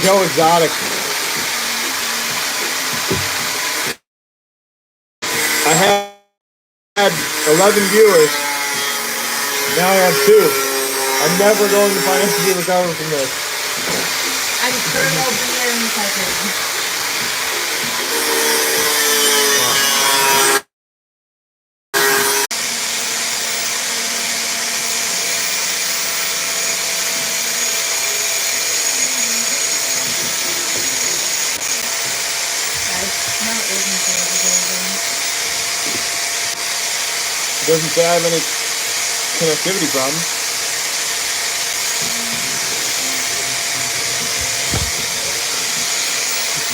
Joe Exotic. I had 11 viewers. Now I have 2. I'm never going to financially recover from this. I'm Colonel Beer and Cousin. Doesn't say I have any connectivity problems.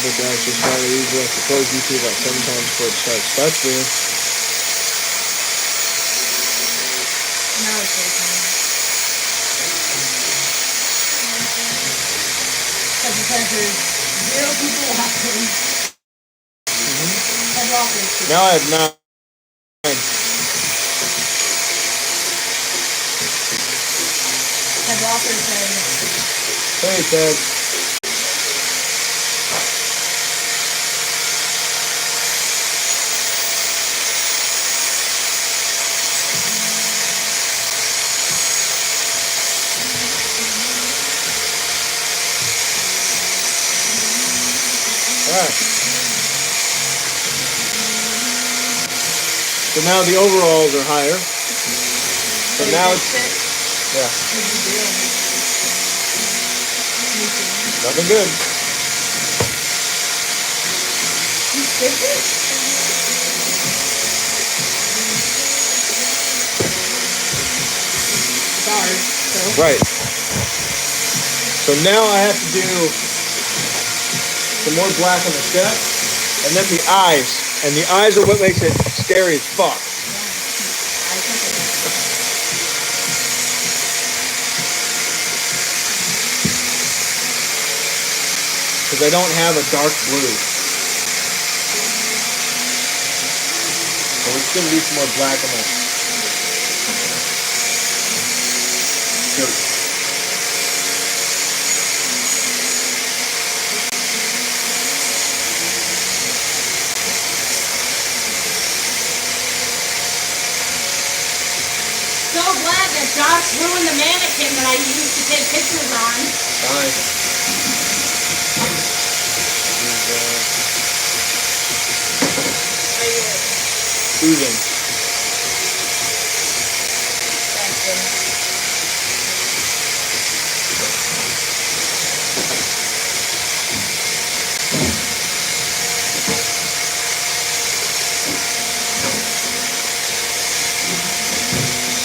But guys just trying to usually have to close YouTube like 7 times before it starts. That's weird. Now it's working. Because there's 0 people watching. Now I have 9. Ted Walker said, Hey, Ted. Alright. So now the overalls are higher. So now it's... Yeah. Nothing good. You fix it? Sorry. So. Right. So now I have to do some more black on the chest, and then the eyes. And the eyes are what makes it scary as fuck. Because I don't have a dark blue. So let's still leave some more black on that. Good. So glad that Josh ruined the mannequin that I used to take pictures on. Fine. Oozing.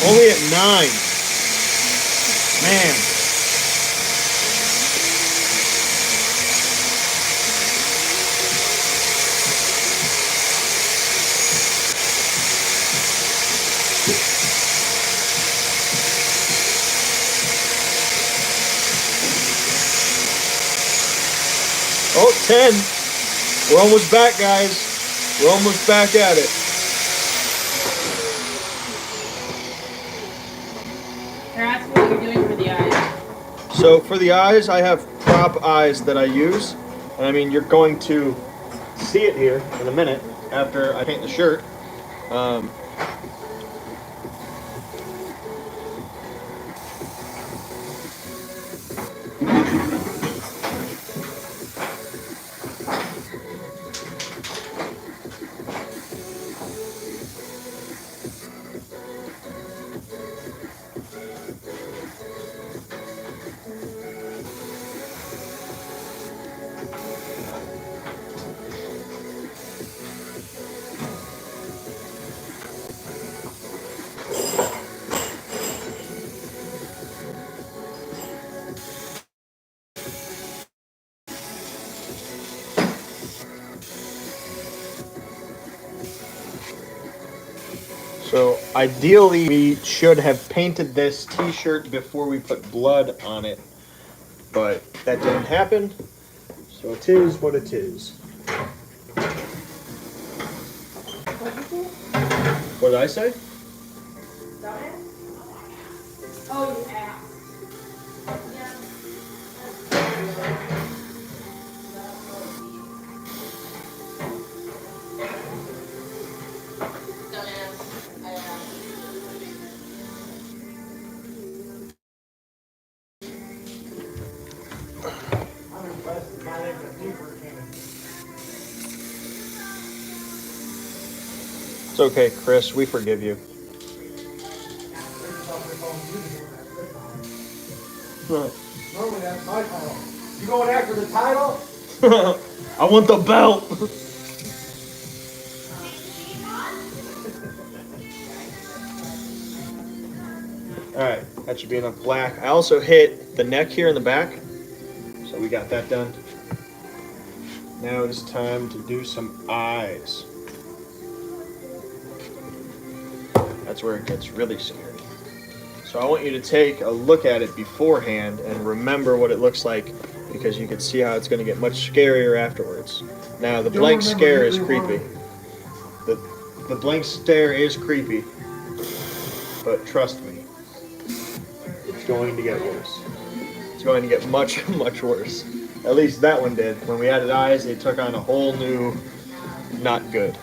Only at 9. Man. Oh, 10. We're almost back, guys. We're almost back at it. They're asking what you're doing for the eyes. So for the eyes, I have prop eyes that I use. And I mean, you're going to see it here in a minute after I paint the shirt. So ideally, we should have painted this t-shirt before we put blood on it, but that didn't happen, so it is what it is. What did I say? Oh, you asked. It's okay, Chris. We forgive you. Normally that's my title. You going after the title? I want the belt. Alright, that should be enough black. I also hit the neck here in the back. So we got that done. Now it is time to do some eyes. That's where it gets really scary. So I want you to take a look at it beforehand and remember what it looks like, because you can see how it's going to get much scarier afterwards. Now the blank stare is creepy. The blank stare is creepy, but trust me, it's going to get worse. It's going to get much, much worse. At least that one did. When we added eyes, it took on a whole new, not good.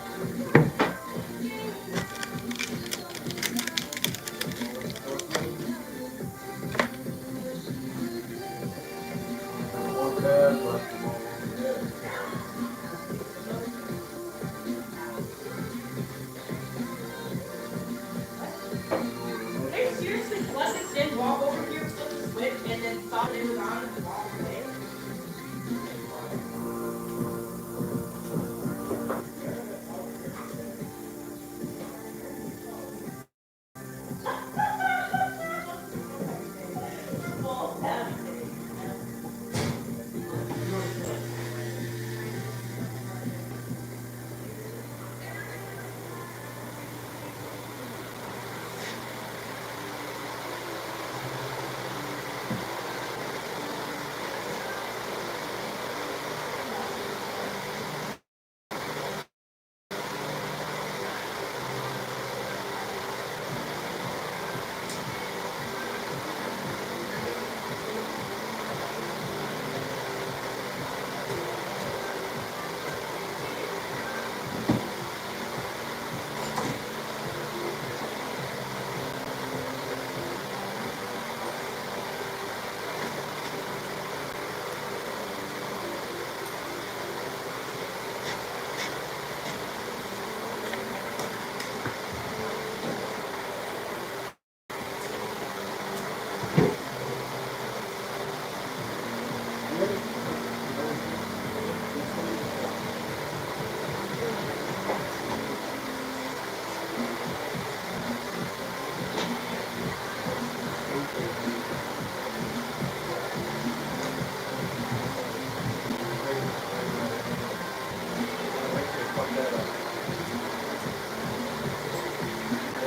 They seriously let this thing walk over here, flip the switch, and then thought it was on and walked away.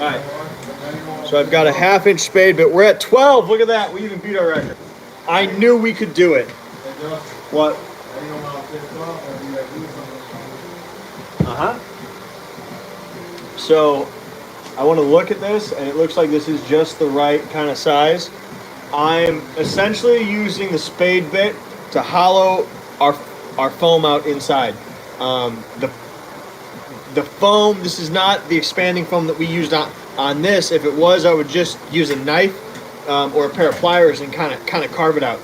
Alright, so I've got a 1/2-inch spade, but we're at 12. Look at that. We even beat our record. I knew we could do it. What? Uh-huh. So I want to look at this, and it looks like this is just the right kind of size. I'm essentially using the spade bit to hollow our foam out inside. The foam, this is not the expanding foam that we used on this. If it was, I would just use a knife or a pair of pliers and kind of carve it out.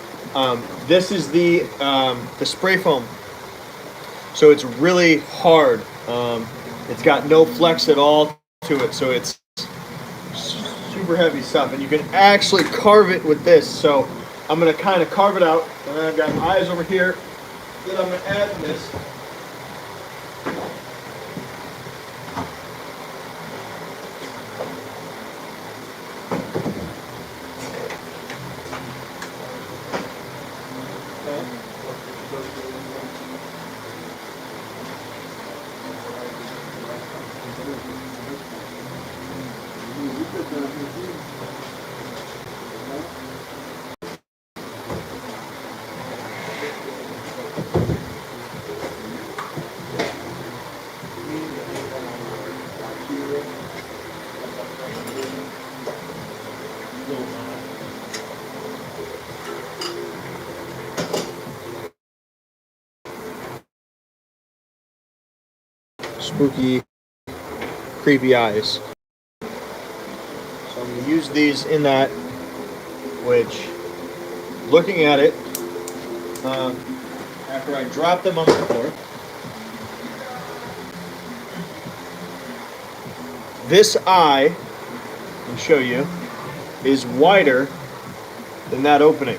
This is the spray foam, so it's really hard. It's got no flex at all to it, so it's super heavy stuff, and you can actually carve it with this. So I'm gonna kind of carve it out, and then I've got my eyes over here that I'm gonna add to this. Spooky, creepy eyes. So I'm going to use these in that, which, looking at it, after I drop them on the floor, this eye, I'll show you, is wider than that opening.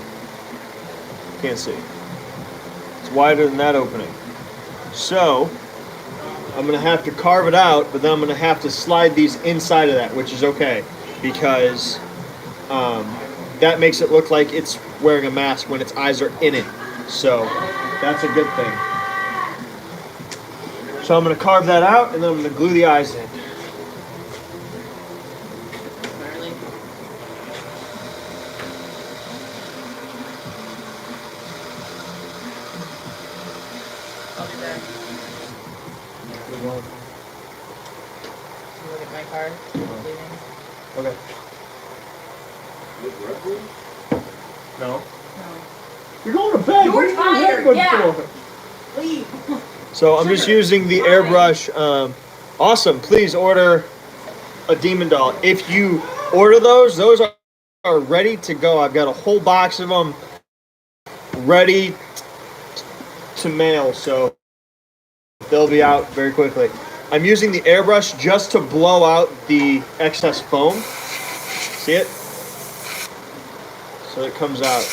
Can't see. It's wider than that opening. So I'm gonna have to carve it out, but then I'm gonna have to slide these inside of that, which is okay because that makes it look like it's wearing a mask when its eyes are in it. So that's a good thing. So I'm gonna carve that out and then I'm gonna glue the eyes in. Gnarly. I'll be back. Look at my card. Leaving. Okay. No. No. You're going to bed. You What were are you tired, doing yeah. for? Leave. So I'm just Sugar. using the Fine. airbrush. Awesome. Please order a demon doll. If you order those are ready to go. I've got a whole box of them ready to mail, so they'll be out very quickly. I'm using the airbrush just to blow out the excess foam. See it? So it comes out.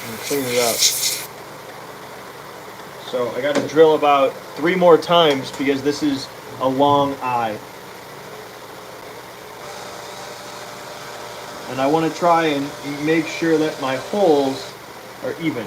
And clean it up. So I got to drill about 3 more times because this is a long eye. And I want to try and make sure that my holes are even.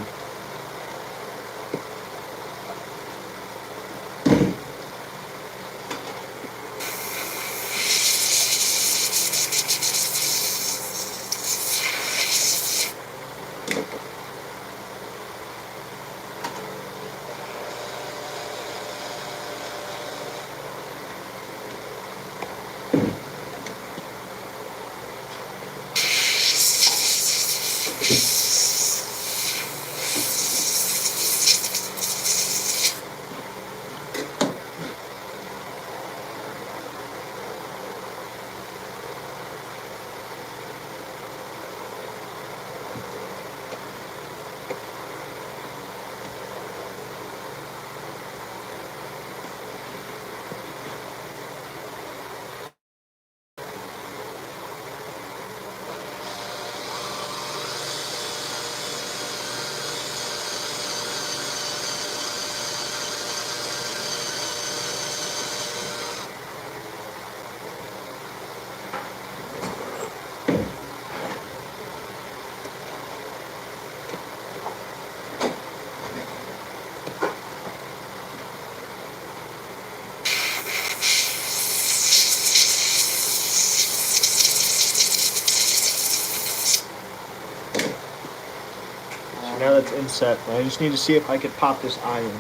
Now that's inset. I just need to see if I could pop this eye in.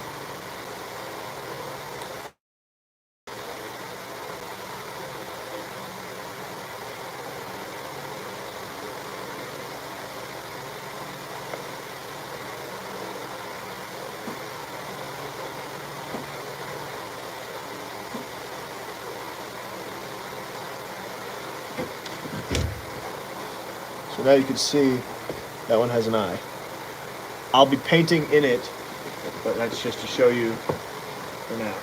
So now you can see that one has an eye. I'll be painting in it, but that's just to show you for now.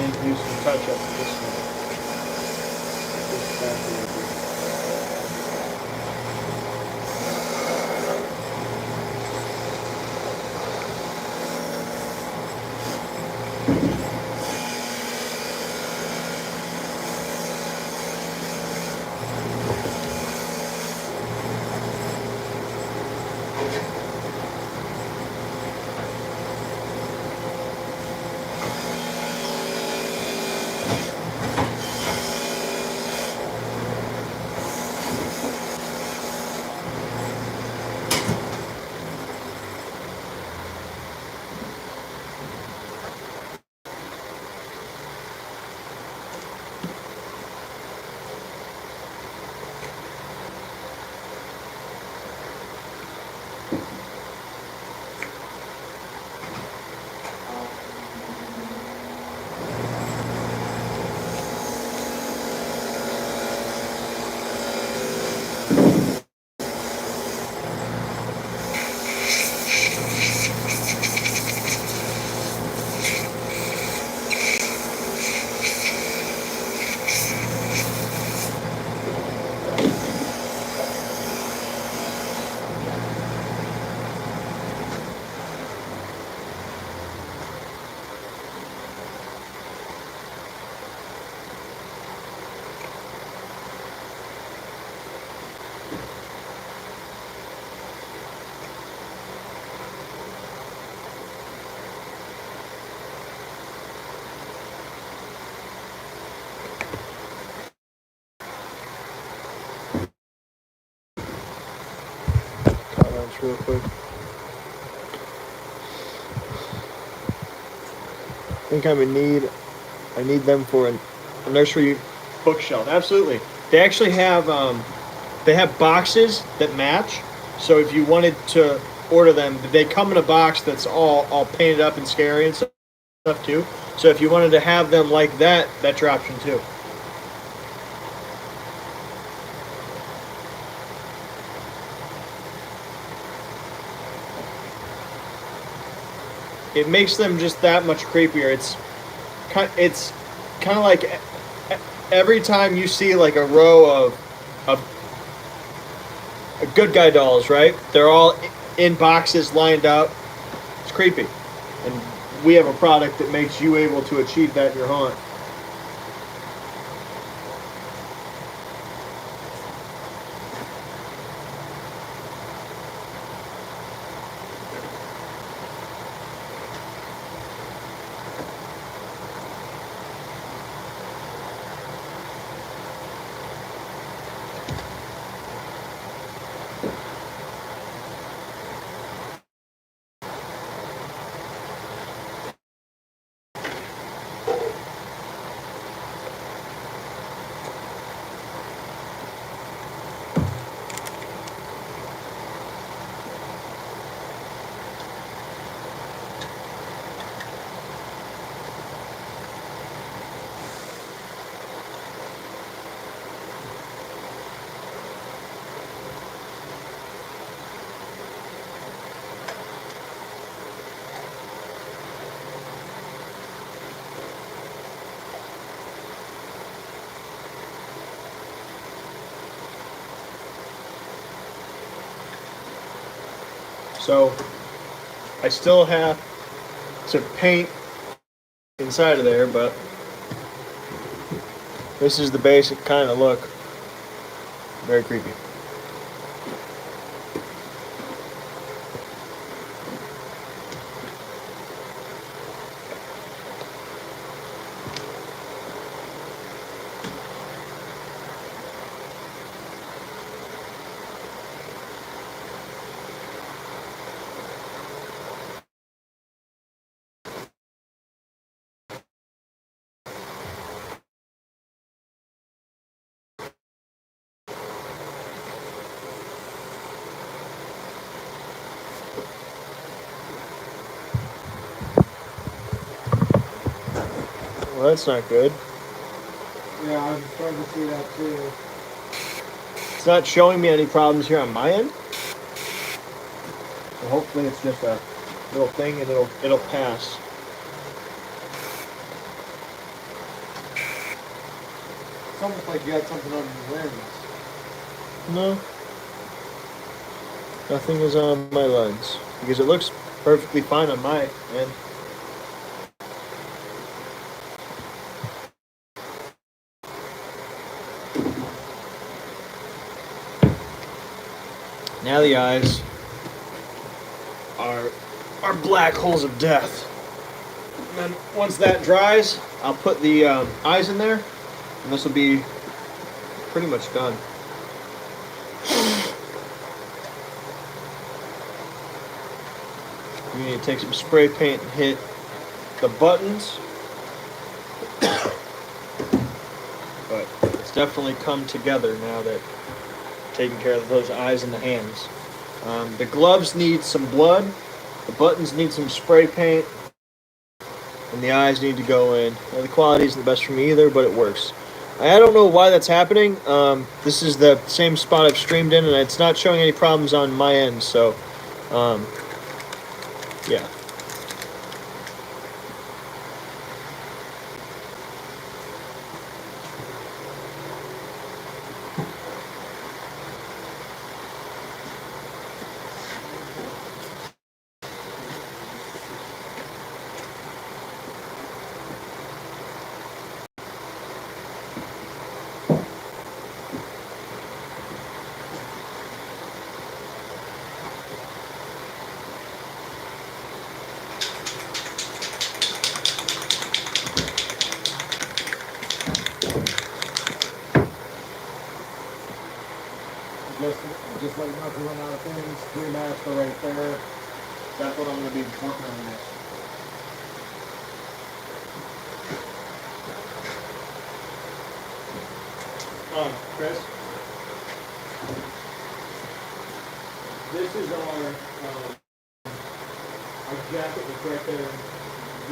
need to do some touch up to this one. This back here. Comments real quick. I think I need them for a nursery bookshelf. Absolutely. They actually have they have boxes that match. So if you wanted to order them, they come in a box that's all painted up and scary and stuff too. So if you wanted to have them like that, that's your option too. It makes them just that much creepier. It's kind of like every time you see like a row of good guy dolls, right? They're all in boxes lined up. It's creepy, and we have a product that makes you able to achieve that in your haunt. So I still have to paint inside of there, but this is the basic kind of look. Very creepy. Well, that's not good. Yeah, I'm starting to see that too. It's not showing me any problems here on my end. So hopefully it's just a little thing and it'll pass. It's almost like you had something on your lens. No. Nothing is on my lens. Because it looks perfectly fine on my end. Now the eyes are black holes of death. And then once that dries, I'll put the eyes in there, and this will be pretty much done. You need to take some spray paint and hit the buttons. But it's definitely come together now that taking care of those eyes and the hands. The gloves need some blood, the buttons need some spray paint, and the eyes need to go in. Now, the quality isn't the best for me either, but it works. I don't know why that's happening. This is the same spot I've streamed in, and it's not showing any problems on my end, so yeah. Just like not to run out of things. 3 masks are right there. That's what I'm going to be working on next. Chris, this is our jacket that's right there in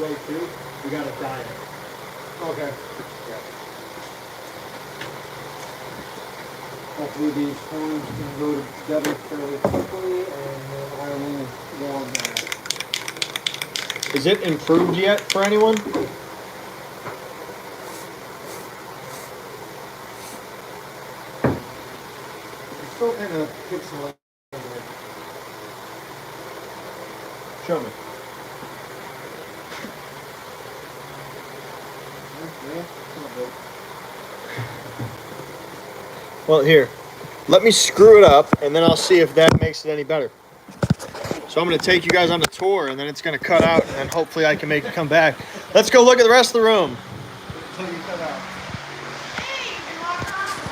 row 2. We got to dye it. Okay. Yeah. Hopefully these forms can go together fairly quickly, and then I will go on that. Is it improved yet for anyone? It's still kind of pixelated. Show me. Yeah, it's not good. Well, here. Let me screw it up, and then I'll see if that makes it any better. So I'm going to take you guys on a tour, and then it's going to cut out, and then hopefully I can make it come back. Let's go look at the rest of the room.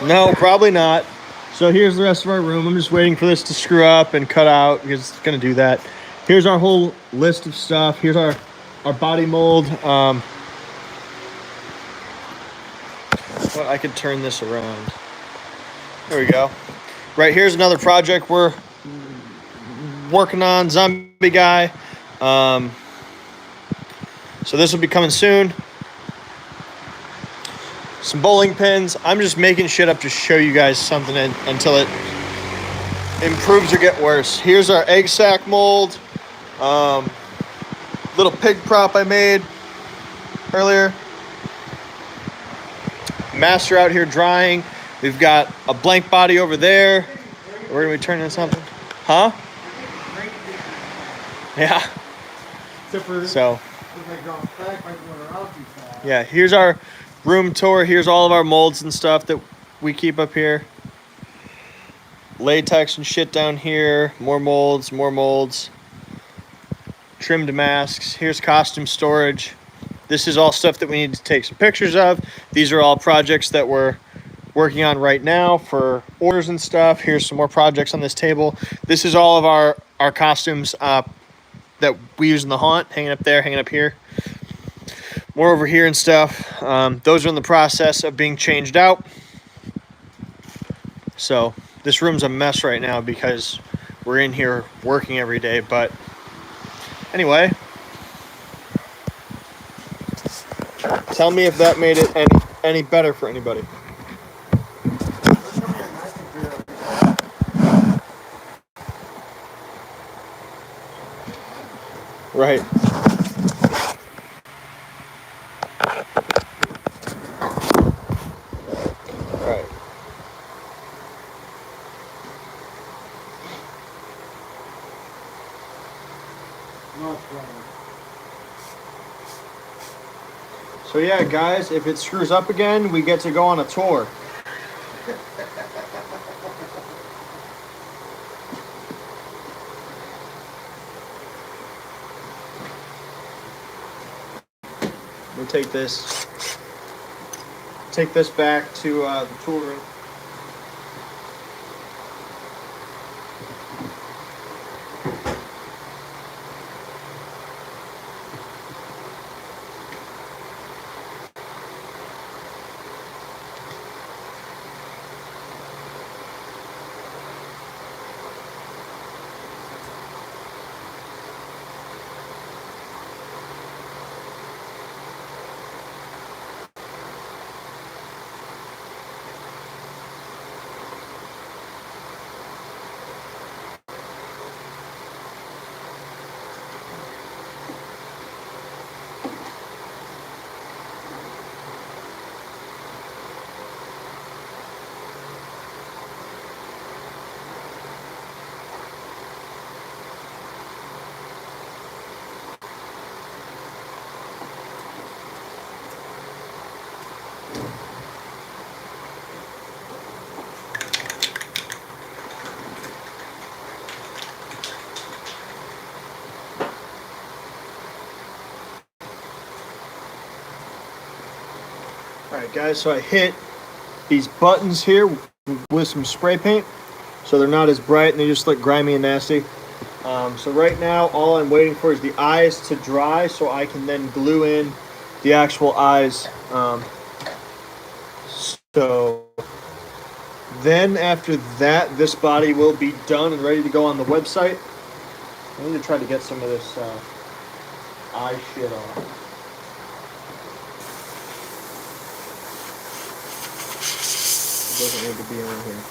No, probably not. So here's the rest of our room. I'm just waiting for this to screw up and cut out because it's going to do that. Here's our whole list of stuff. Here's our body mold. Well, I could turn this around. There we go. Right here's another project we're working on, Zombie Guy. So this will be coming soon. Some bowling pins. I'm just making shit up to show you guys something until it improves or get worse. Here's our egg sack mold. Little pig prop I made earlier. Master out here drying. We've got a blank body over there. Where do we turn into something? Huh? Yeah. So. Yeah, here's our room tour. Here's all of our molds and stuff that we keep up here. Latex and shit down here. More molds. Trimmed masks. Here's costume storage. This is all stuff that we need to take some pictures of. These are all projects that we're working on right now for orders and stuff. Here's some more projects on this table. This is all of our costumes that we use in the haunt, hanging up there, hanging up here. More over here and stuff. Those are in the process of being changed out. So this room's a mess right now because we're in here working every day. But anyway, tell me if that made it any better for anybody. Right. So yeah, guys, if it screws up again, we get to go on a tour. We'll take this back to the tool room. Alright guys, so I hit these buttons here with some spray paint so they're not as bright and they just look grimy and nasty. So right now all I'm waiting for is the eyes to dry so I can then glue in the actual eyes. So then after that, this body will be done and ready to go on the website. I need to try to get some of this eye shit off. Doesn't need to be on here.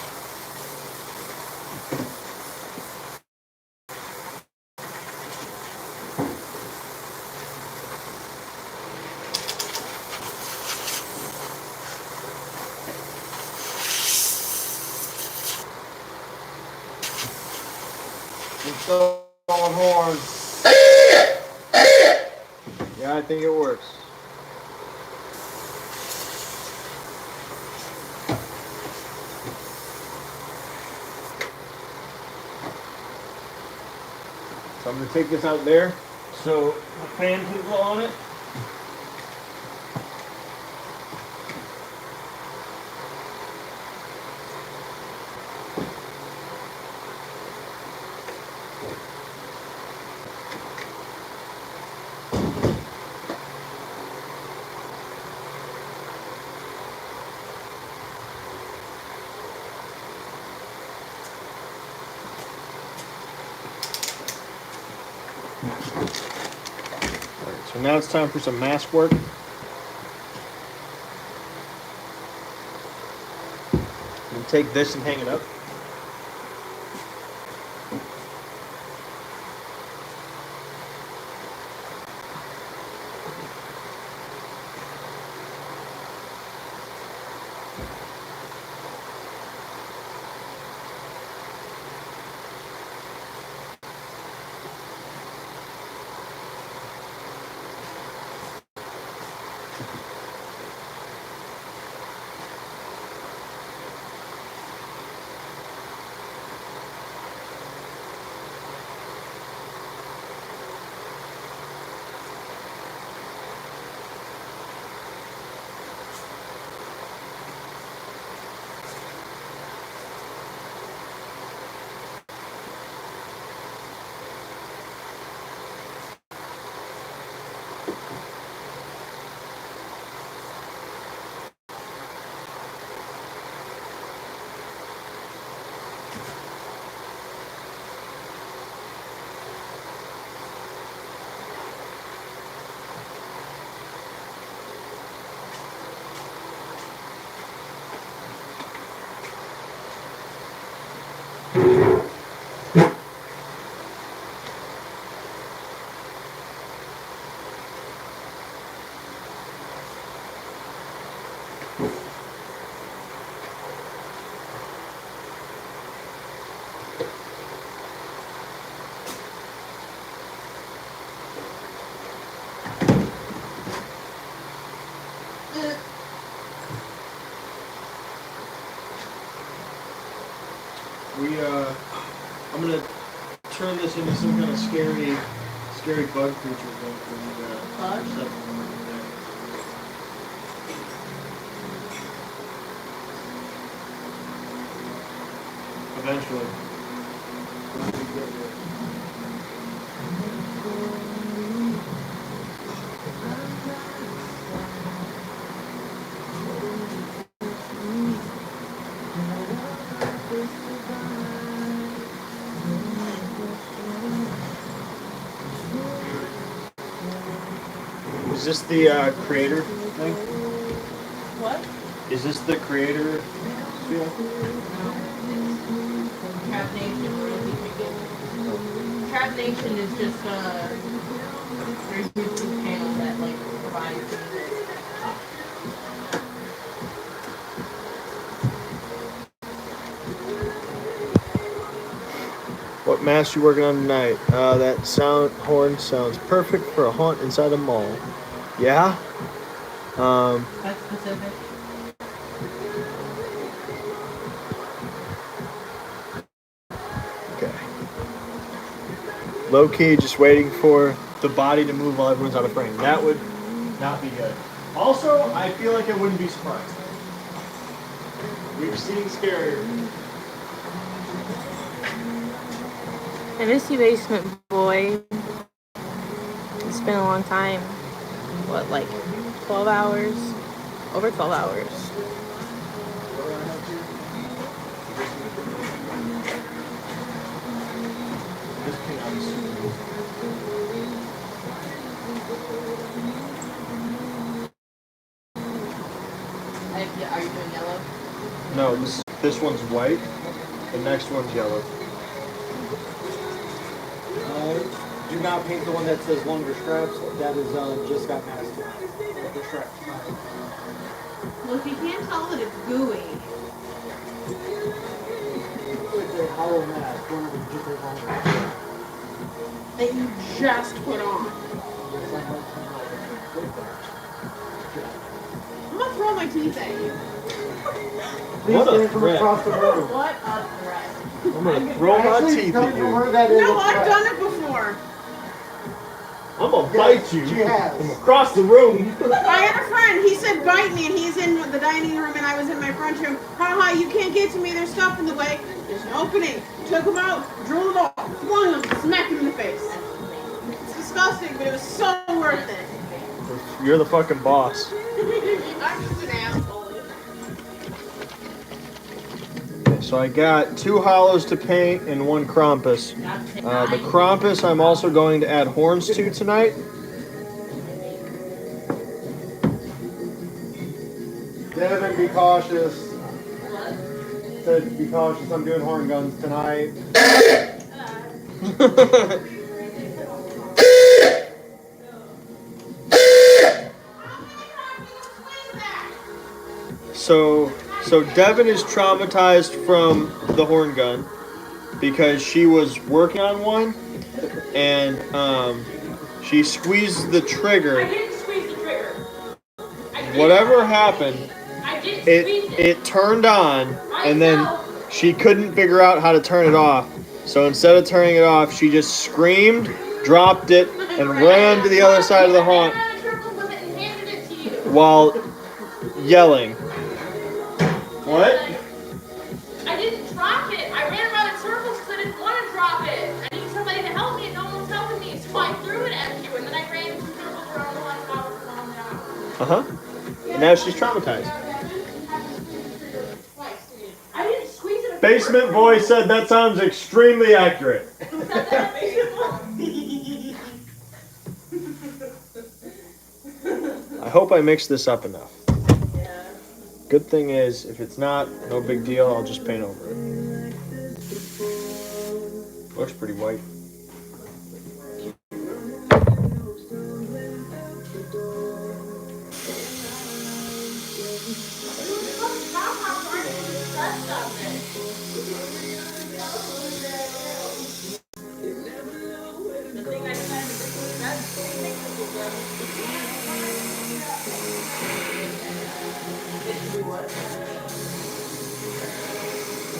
It's going horn. Yeah, I think it works. So I'm going to take this out there so the fan can blow on it. Alright, so now it's time for some mask work. And take this and hang it up. I'm gonna turn this into some kind of scary bug creature thing for you. Bug? Eventually. Is this the creator thing? What? Is this the creator feel? Trap Nation, Trap Nation is just their YouTube channel that like provides music. What mask you working on tonight? That horn sounds perfect for a haunt inside a mall. Yeah? That's specific. Okay. Low key, just waiting for the body to move while everyone's out of frame. That would not be good. Also, I feel like I wouldn't be surprised. We've seen scarier. I miss you, Basement Boy. It's been a long time. What, like 12 hours? Over 12 hours. Are you doing yellow? No, this one's white. The next one's yellow. Do not paint the one that says longer straps. That is just got masked. The straps. Well, if you can't tell that it's gooey. It's a hollow mask. One of them just a hollow mask. That you just put on. I'm gonna throw my teeth at you. What a from threat. across the room. What a threat. I'm gonna throw my teeth at you. No, I've done it before. I'm gonna bite you She has. from across the room. I had a friend, he said bite me, and he's in the dining room, and I was in my front room. Haha, you can't get to me, there's stuff in the way. There's an opening. Took him out, drilled it off, flung him, smacked him in the face. It's disgusting, but it was so worth it. You're the fucking boss. I'm just an asshole. So I got 2 hollows to paint and 1 Krampus. The Krampus I'm also going to add horns to tonight. Devin, be cautious. Said be cautious. I'm doing horn guns tonight. So Devin is traumatized from the horn gun because she was working on one and she squeezed the I trigger. didn't squeeze the trigger. Whatever happened, I didn't squeeze it. it turned on and then she couldn't figure out how to turn it off. So instead of turning it off, she just screamed, dropped it, and ran to the other side of the haunt while yelling. What? I didn't drop it. I ran around in circles because I didn't want to drop it. I need somebody to help me, and no one was helping me, so I threw it at you, and then I ran in circles around the last hour and calmed down. Uh-huh. And now she's traumatized. I didn't squeeze it. Basement Boy said that sounds extremely accurate. I hope I mixed this up enough. Good thing is, if it's not, no big deal, I'll just paint over it. Looks pretty white.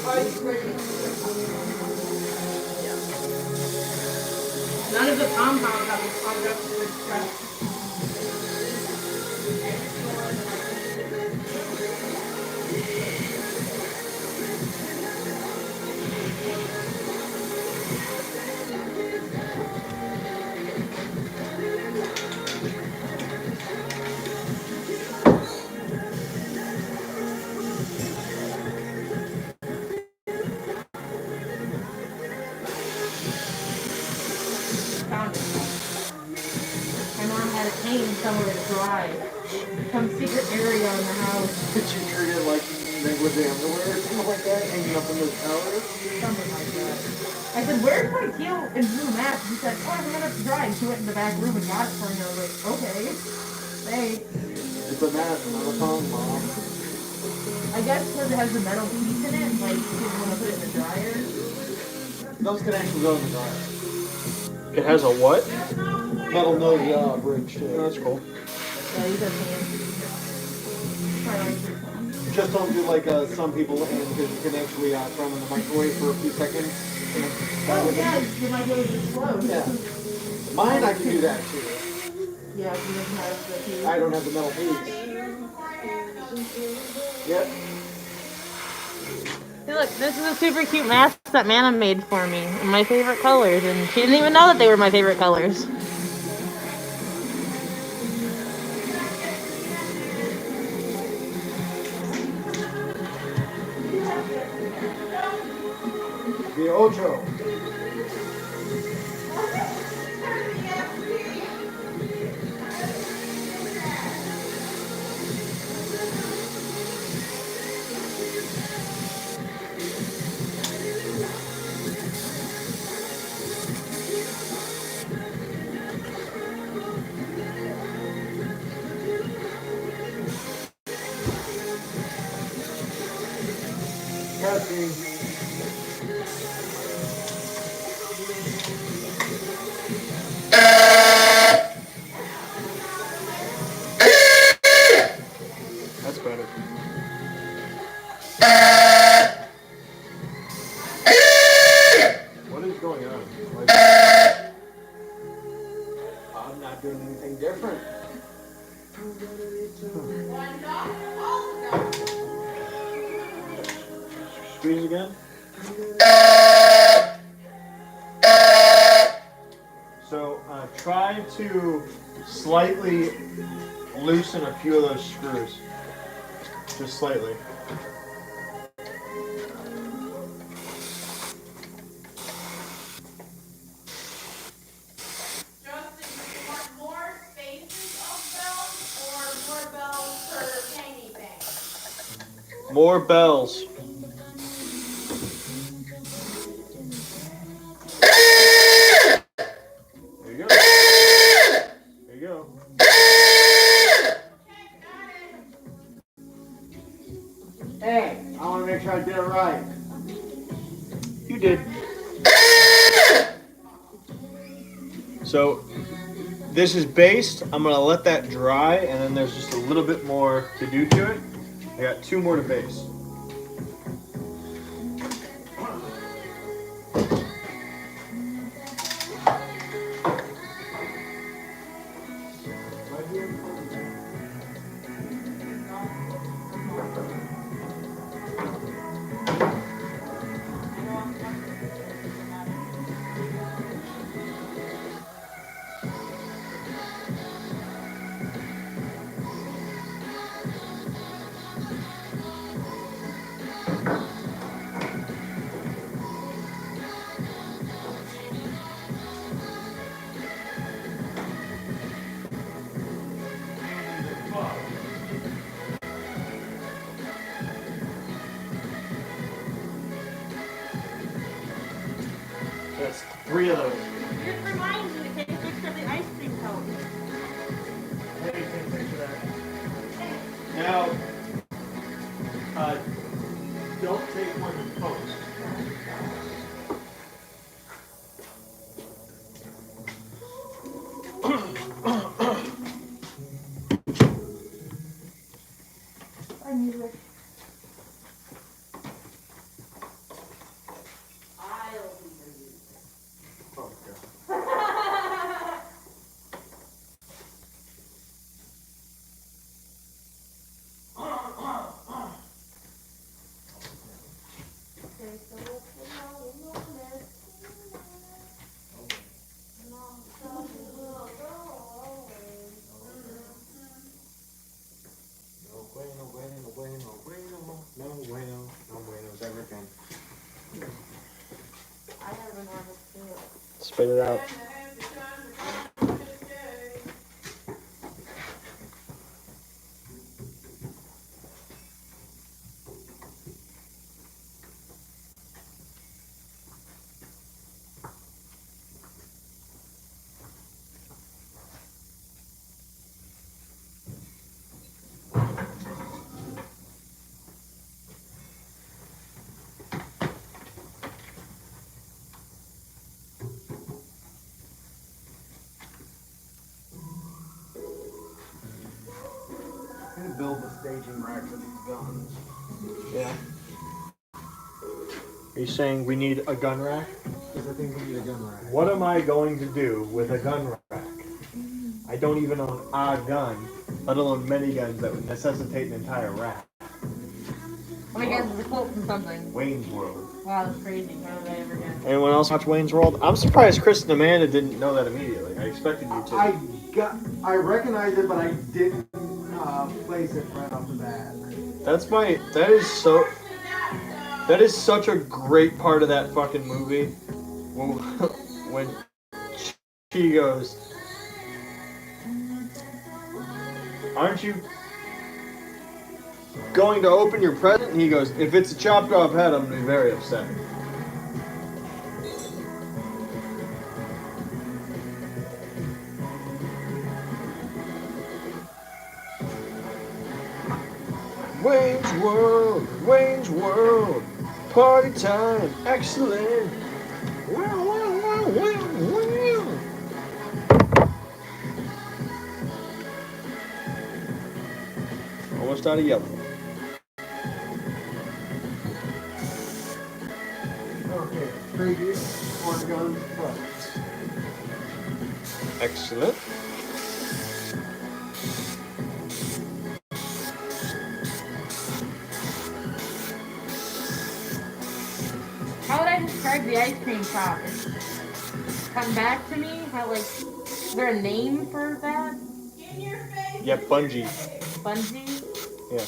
None of the compounds have this conductive express. Found it. My mom had a cane somewhere to dry. Some secret area in the house. Did you treat it like they would the underwear or something like that, hanging up in the tower? Something like that. I said, where's my teal and blue map? She said, oh, I ran up to dry. And she went in the back room and got it for me. I was like, okay. Thanks. It's a mat, not a tongue, Mom. I guess because it has the metal piece in it, like, you didn't want to put it in the dryer. Those can actually go in the dryer. It has a what? Metal nose bridge to Oh, it. that's cool. Yeah, you said Just don't do like some people and because you can actually throw them in the microwave for a few seconds. oh, yeah, you might go to slow. Yeah. Mine, I can do that too. Yeah, you doesn't have the piece. I don't have the metal piece. Yep. Hey, look, this is a super cute mask that Mana made for me in my favorite colors, and she didn't even know that they were my favorite colors. The Ocho. Testing. That's better. What is going on? Like, I'm not doing anything different. squeeze again? So try to slightly loosen a few of those screws. Just slightly. More bells. There you go. There you go. Hey, I want to make sure I did it right. You did. So this is based. I'm gonna let that dry, and then there's just a little bit more to do to it. I got 2 more to base. That's 3 of those. Just remind me to take a picture of the ice cream cone. Maybe take a picture of that. Now, don't take one to post. everything. I haven't had it too. Spit it out. I'm gonna build the staging rack for these guns. Yeah. Are you saying we need a gun rack? Because I think we need a gun rack. What am I going to do with a gun rack? I don't even own a gun, let alone many guns that would necessitate an entire rack. Oh my god, there's a quote from something. Wayne's World. Wow, that's crazy. How did I ever get it? Anyone else watch Wayne's World? I'm surprised Chris and Amanda didn't know that immediately. I expected you to. I recognized it, but I didn't place it right off the bat. That is such a great part of that fucking movie. When she goes, aren't you going to open your present? And he goes, if it's a chopped off head, I'm going to be very upset. Wayne's World, party time, excellent. Wow, wow, wow, wow, wow. Almost out of yellow. Okay, preview, one gun, first. Excellent. How would I describe the ice cream shop? Come back to me? How, like, is there a name for that? Yeah, bungee. Bungee? Yeah.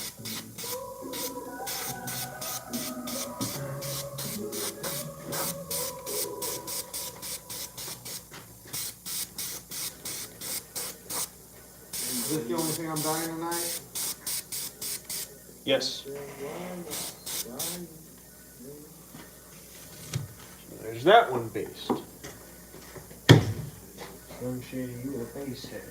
Is this the only thing I'm buying tonight? Yes. There's that one based. Slim Shady, you a face head.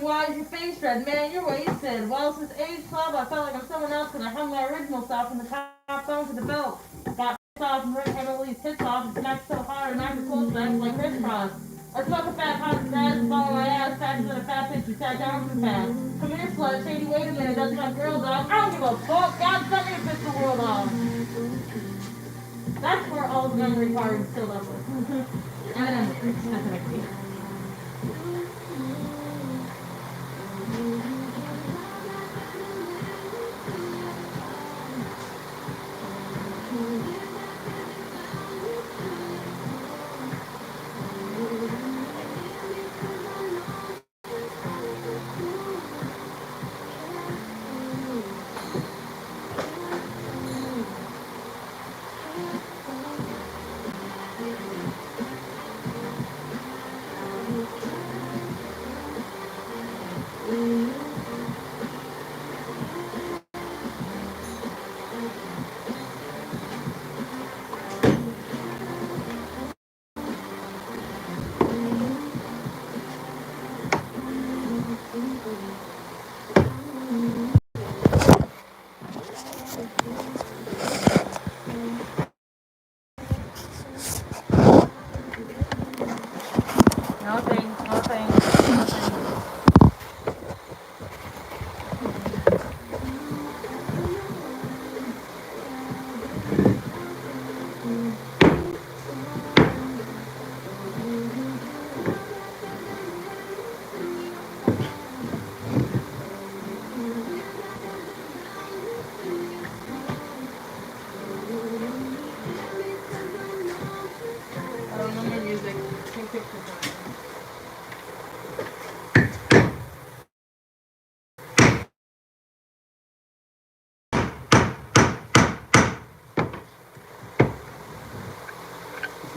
Why is your face red? Man, you're wasted. Well, since age 12, I felt like I'm someone else because I hung my original self from the top onto the belt. Got pissed off and ripped Emily's tits off and smacked so hard and knocked her clothes back like crisscross. I smoked a fat pot of dad and followed my ass faster than a fat bitch who sat down too fast. Come here, slut. Shady, wait a minute. That's my girl, dog. I don't give a fuck. God, sent me to piss the world off. That's where all the memory cards filled up with. And then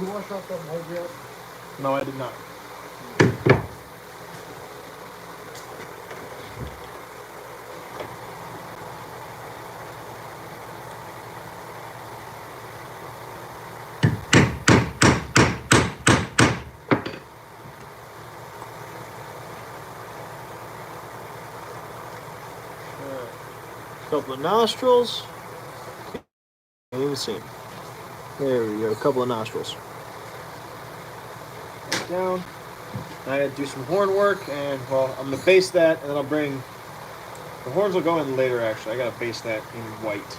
you wash off that mold yet? No, I did not. Couple of nostrils. Can't even see 'em. There we go. A couple of nostrils. Down. Now I gotta do some horn work, and well, I'm gonna base that, and then I'll bring the horns will go in later. Actually, I gotta base that in white.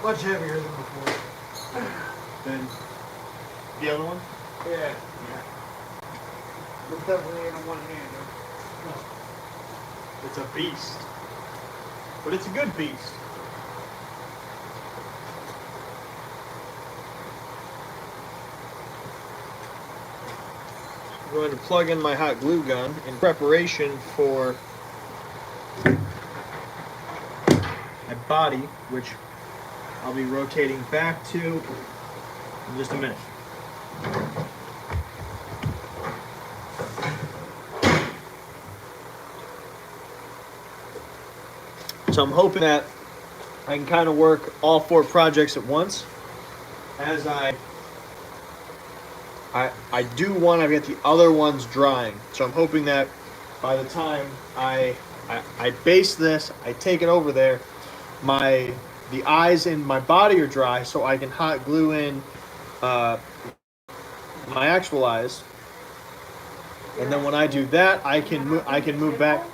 Much heavier than before. Then the other one. Yeah. But definitely ain't on one hand. It's a beast, but it's a good beast. I'm going to plug in my hot glue gun in preparation for my body, which I'll be rotating back to in just a minute. So I'm hoping that I can kind of work all 4 projects at once. As I do want to get the other ones drying. So I'm hoping that by the time I base this, I take it over there, the eyes in my body are dry, so I can hot glue in my actual eyes. And then when I do that, I can move back.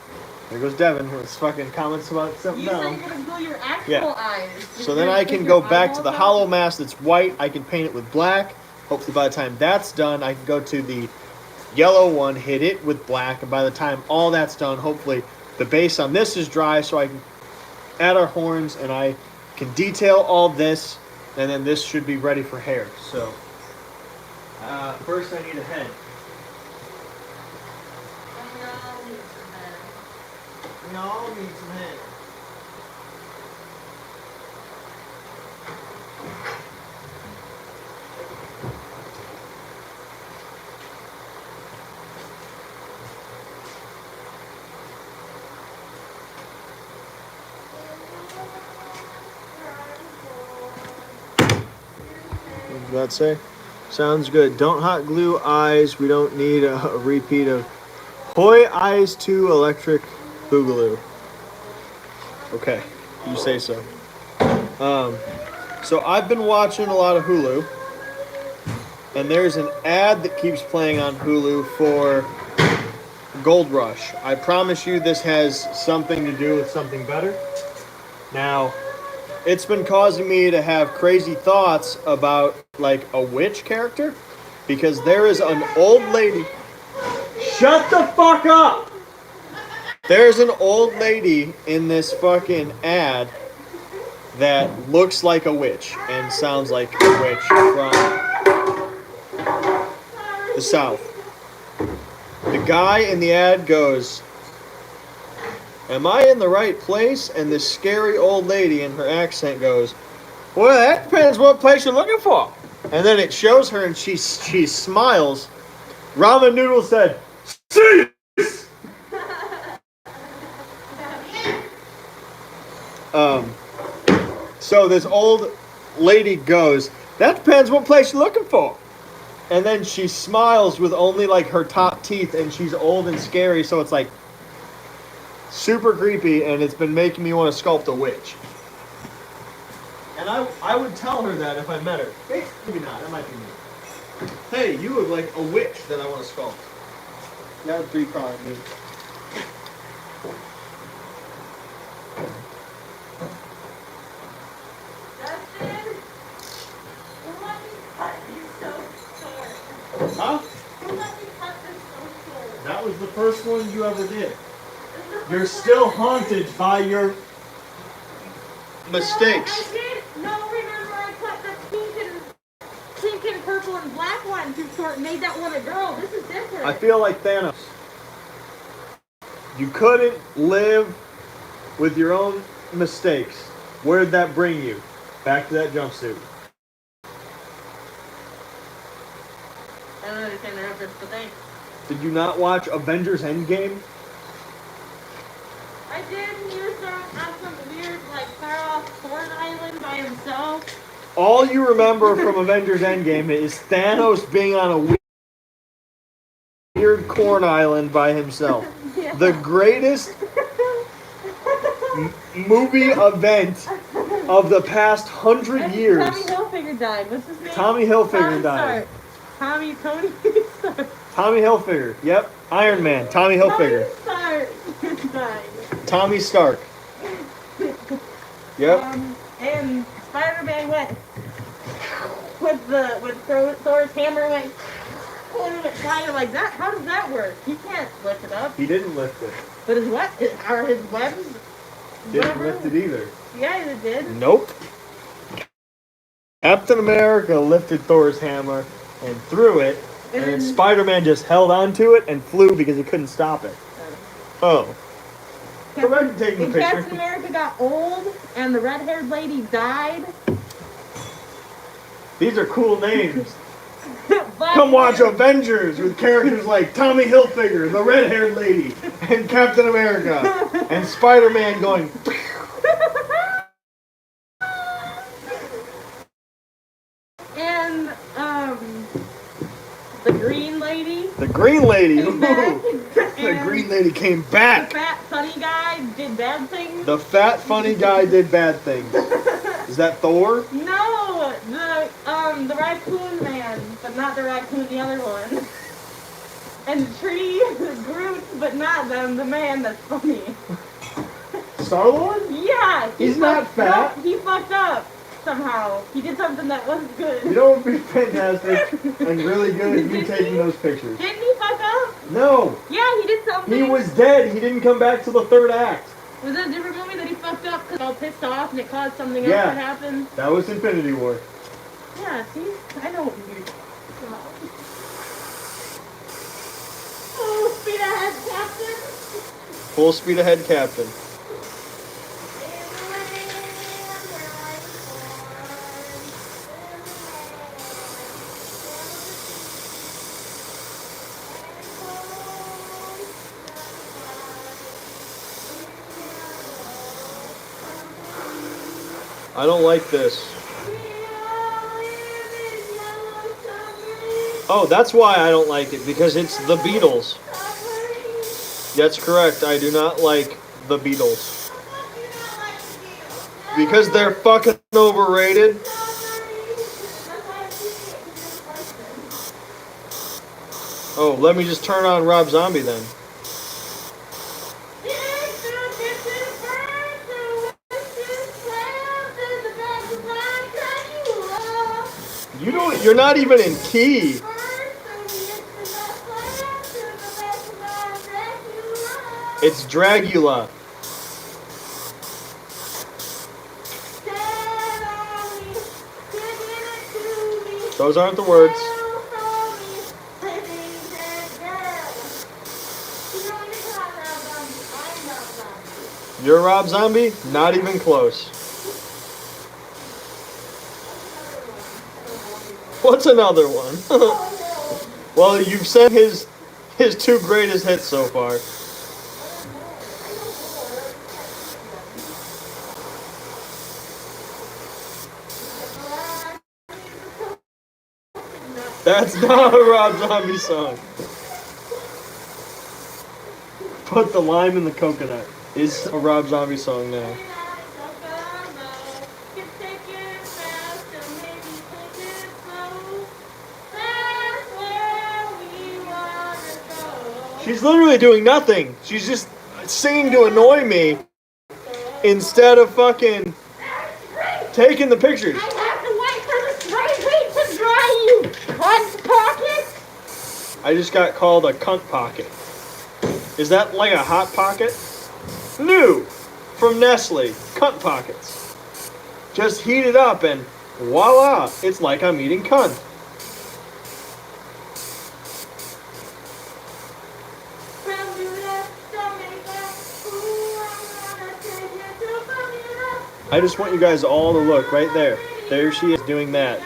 There goes Devin with his fucking comments about something You said down. you're gonna glue your actual Yeah. eyes. So then I can go back to the hollow mask that's white. I can paint it with black. Hopefully by the time that's done, I can go to the yellow one, hit it with black, and by the time all that's done, hopefully the base on this is dry, so I can add our horns and I can detail all this, and then this should be ready for hair. So first I need a head. We all need some head. What does that say? Sounds good. Don't hot glue eyes. We don't need a repeat of Hoi Eyes 2 Electric Boogaloo. Okay, you say so. So I've been watching a lot of Hulu, and there's an ad that keeps playing on Hulu for Gold Rush. I promise you this has something to do with something better. Now, it's been causing me to have crazy thoughts about like a witch character, because there is an old lady. Shut the fuck up! There's an old lady in this fucking ad that looks like a witch and sounds like a witch from the South. The guy in the ad goes, "Am I in the right place?" And this scary old lady in her accent goes, "Well, that depends what place you're looking for." And then it shows her and she smiles. Ramen Noodle said, "See!" So this old lady goes, "That depends what place you're looking for." And then she smiles with only like her top teeth, and she's old and scary, so it's like super creepy, and it's been making me want to sculpt a witch. And I would tell her that if I met her. Maybe not, that might be me. Hey, you look like a witch that I want to sculpt. That would be probably me. Justin, let me cut you so short. Huh? Let me cut this so short. That was the first one you ever did. You're still haunted by your mistakes. No, I did. No, remember I cut the pink and purple one black one who made that one a girl. This is different. I feel like Thanos. You couldn't live with your own mistakes. Where did that bring you? Back to that jumpsuit. I don't understand the reference, but thanks. Did you not watch Avengers Endgame? I did. He was on some weird, like, far off corn island by himself. All you remember from Avengers Endgame is Thanos being on a weird corn island by himself. Yeah. The greatest movie event of the past 100 And years. Tommy Hilfiger died. What's his name? Tommy Hilfiger died. Tony Stark. Tommy Hilfiger. Yep. Iron Man. Tommy Hilfiger. Tony Stark died. Tommy Stark. Yep. And Spider-Man went with Thor's hammer went pulling it flying like that. How does that work? He can't lift it up. He didn't lift it. But his are his webs? Didn't whatever? lift it either. Yeah, he did. Nope. Captain America lifted Thor's hammer and threw it, and then Spider-Man just held onto it and flew because he couldn't stop it. Oh. Go back and take the And picture. Captain America got old, and the red-haired lady died. These are cool names. Black Come watch Widow- Avengers with characters like Tommy Hilfiger, the red-haired lady, and Captain America, and Spider-Man going. And the green lady. The Green Lady. Came back. The And Green Lady came the back. fat funny guy did bad things. The fat funny guy did bad things. Is that Thor? No, the raccoon man, but not the raccoon, the other one. And the tree, the Groot, but not them, the man that's funny. Star-Lord? Yeah, He's not fat. No, he fucked up somehow. He did something that wasn't good. You know what would be fantastic and really good? You taking those pictures. Didn't he fuck up? No, Yeah, he did something. he was dead. He didn't come back till the third act. Was that a different movie that he fucked up because all pissed off and it caused something Yeah. else to happen? That was Infinity War. Yeah, see? I know what you're talking about. Oh, speed ahead, Captain! Full speed ahead, Captain. I don't like this. Oh, that's why I don't like it, because it's the Beatles. That's correct, I do not like the Beatles. Because they're fucking overrated. Oh, let me just turn on Rob Zombie then. You're not even in key. It's Dragula. Those aren't the words. You're Rob Zombie? Not even close. What's another one? Well, you've said his two greatest hits so far. That's not a Rob Zombie song. Put the lime in the coconut is a Rob Zombie song now. She's literally doing nothing. She's just singing to annoy me instead of fucking taking the pictures. I have to wait for the spray paint to dry, you cunt pocket! I just got called a cunt pocket. Is that like a hot pocket? New from Nestle, cunt pockets. Just heat it up and voila, it's like I'm eating cunt. I just want you guys all to look right there. There she is doing that.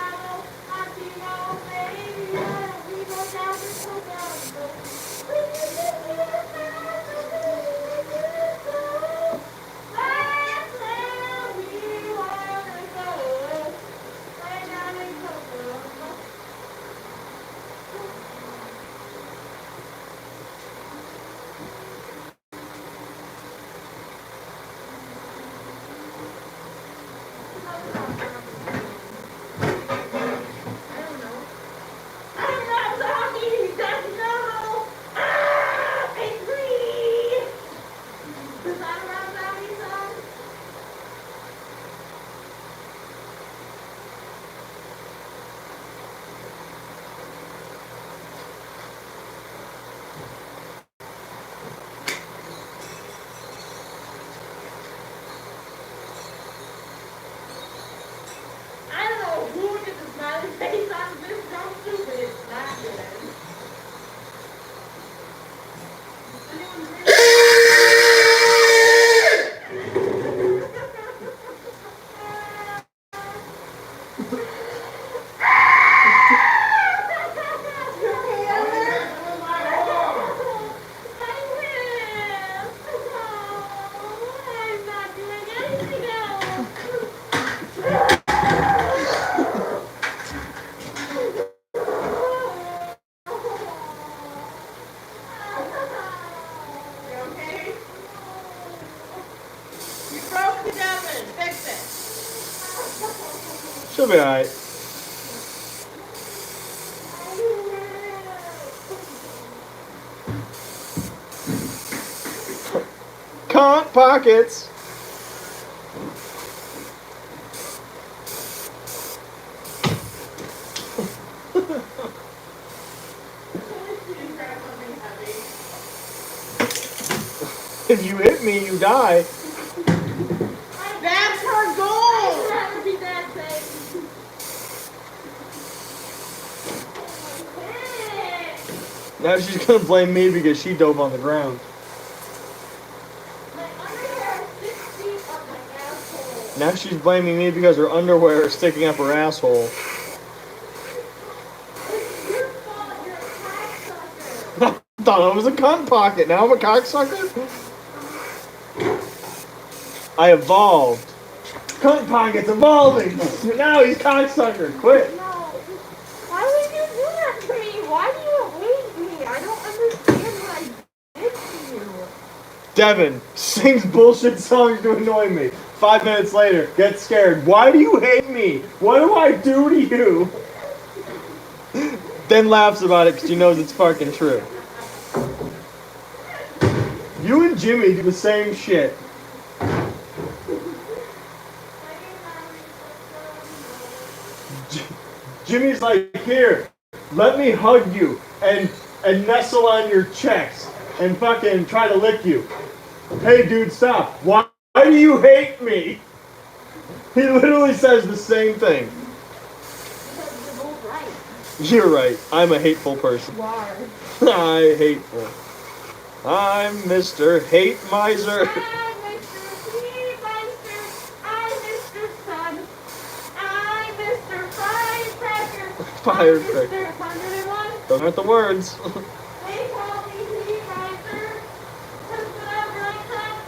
She'll be alright. Cunt pockets. If you hit me, you die. That's her goal. Now she's gonna blame me because she dove on the ground. Now she's blaming me because her underwear is sticking up her asshole. I thought it was a cunt pocket. Now I'm a cocksucker? I evolved. Cunt pocket's evolving. Now he's cocksucker. Quit. No. Why would you do that to me? Why do you hate me? I don't understand what I did to you. Devin sings bullshit songs to annoy me. 5 minutes later, gets scared. Why do you hate me? What do I do to you? Then laughs about it because she knows it's fucking true. You and Jimmy do the same shit. Jimmy's like, here, let me hug you and nestle on your chest and fucking try to lick you. Hey dude, stop. Why do you hate me? He literally says the same thing. You're right. I'm a hateful person. I hateful. I'm Mr. Hate Miser. I'm Mr. Sweet Miser. I'm Mr. Sun. I'm Mr. Firecracker. Firecracker. Mr. 101. Those aren't the words. They call me Sweet Miser. Because whenever I touch,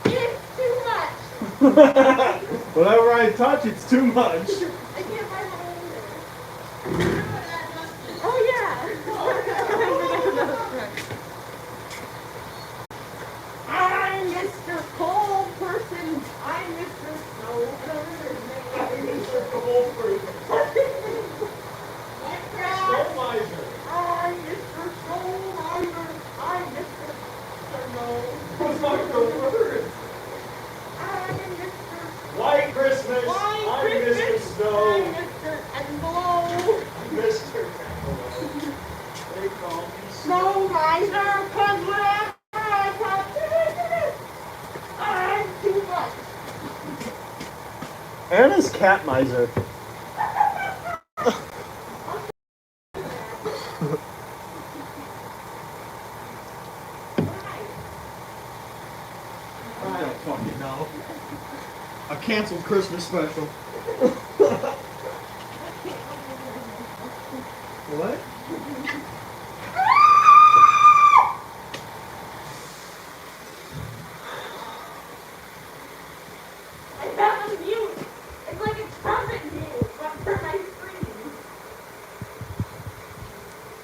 it's too much. Whenever I touch, it's too much. I can't find my own there. Oh yeah. I'm Mr. Cold Person. I'm Mr. Snow. I don't remember his name. I'm Mr. Cold Person. I'm Mr. Snow Miser. I'm Mr. Snow. What's not the words? I'm Mr. White Christmas. White I'm Christmas. Mr. Snow. I'm Mr. Envelope. Mr. They call me Snow Miser, 'cause whenever I touch, I'm too much. Anna's cat miser. I don't fucking know. A canceled Christmas special. What? I found a view. It's like a trumpet view, but for my screen.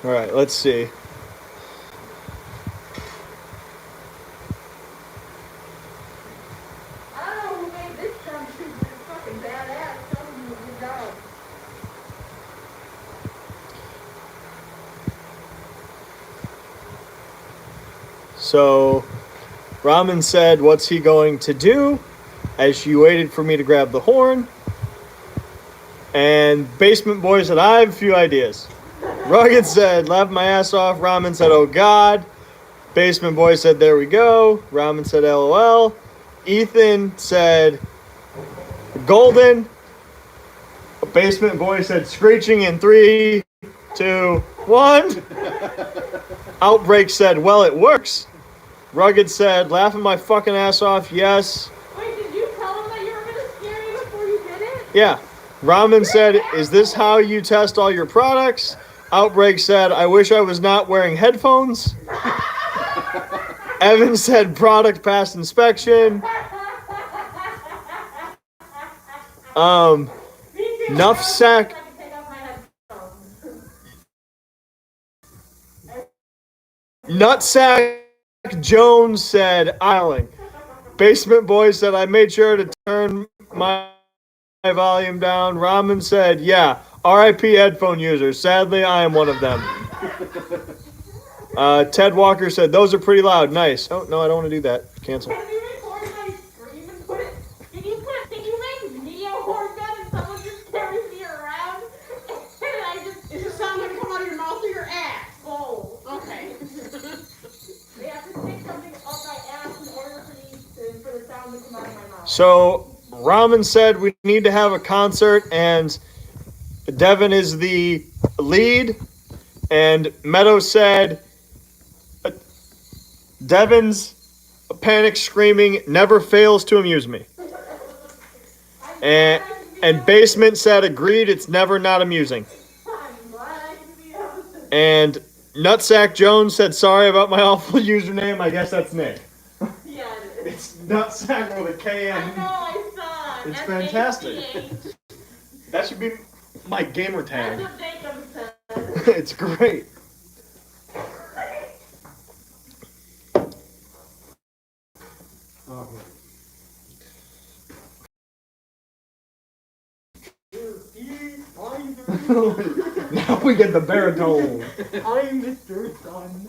All right, let's see. I don't know who made this drum shoot, but it's fucking badass. Someone did a good job. So, Ramen said, "What's he going to do?" As she waited for me to grab the horn. And Basement Boy said, "I have a few ideas." Rugged said, "Laugh my ass off." Ramen said, "Oh God." Basement Boy said, "There we go." Ramen said, "LOL." Ethan said, "Golden." Basement Boy said, "Screeching" in 3, 2, 1. Outbreak said, "Well, it works." Rugged said, "Laughing my fucking ass off." Yes. Wait, did you tell them that you were gonna scare me before you did it? Yeah. Ramen said, "Is this how you test all your products?" Outbreak said, "I wish I was not wearing headphones." Evan said, "Product passed inspection." Me too. Nuff sack. I can take off my headphones. Nutsack Jones said, "Isling." Basement Boy said, "I made sure to turn my volume down." Ramen said, "Yeah, RIP headphone users. Sadly, I am one of them." Ted Walker said, "Those are pretty loud. Nice." Oh, no, I don't want to do that. Cancel. Can you record my scream and put it? Can you make video horn gun and someone just carries me around? And I just. Is the sound gonna come out of your mouth or your ass? Oh. Okay. They have to stick something up my ass in order for the sound to come out of my mouth. So, Ramen said we need to have a concert, and Devin is the lead. And Meadow said, "Devin's panic screaming never fails to amuse me." And Basement said, "Agreed, it's never not amusing." I'm glad I can be able to. And Nutsack Jones said, "Sorry about my awful username." I guess that's Nick. Yeah, it is. It's Nutsack with a K I N. know, I saw it. It's S-A-C-H. fantastic. That should be my gamer That's tag. what Jacob said. It's great. Okay. Now we get the baritone. I'm Mr. Sun.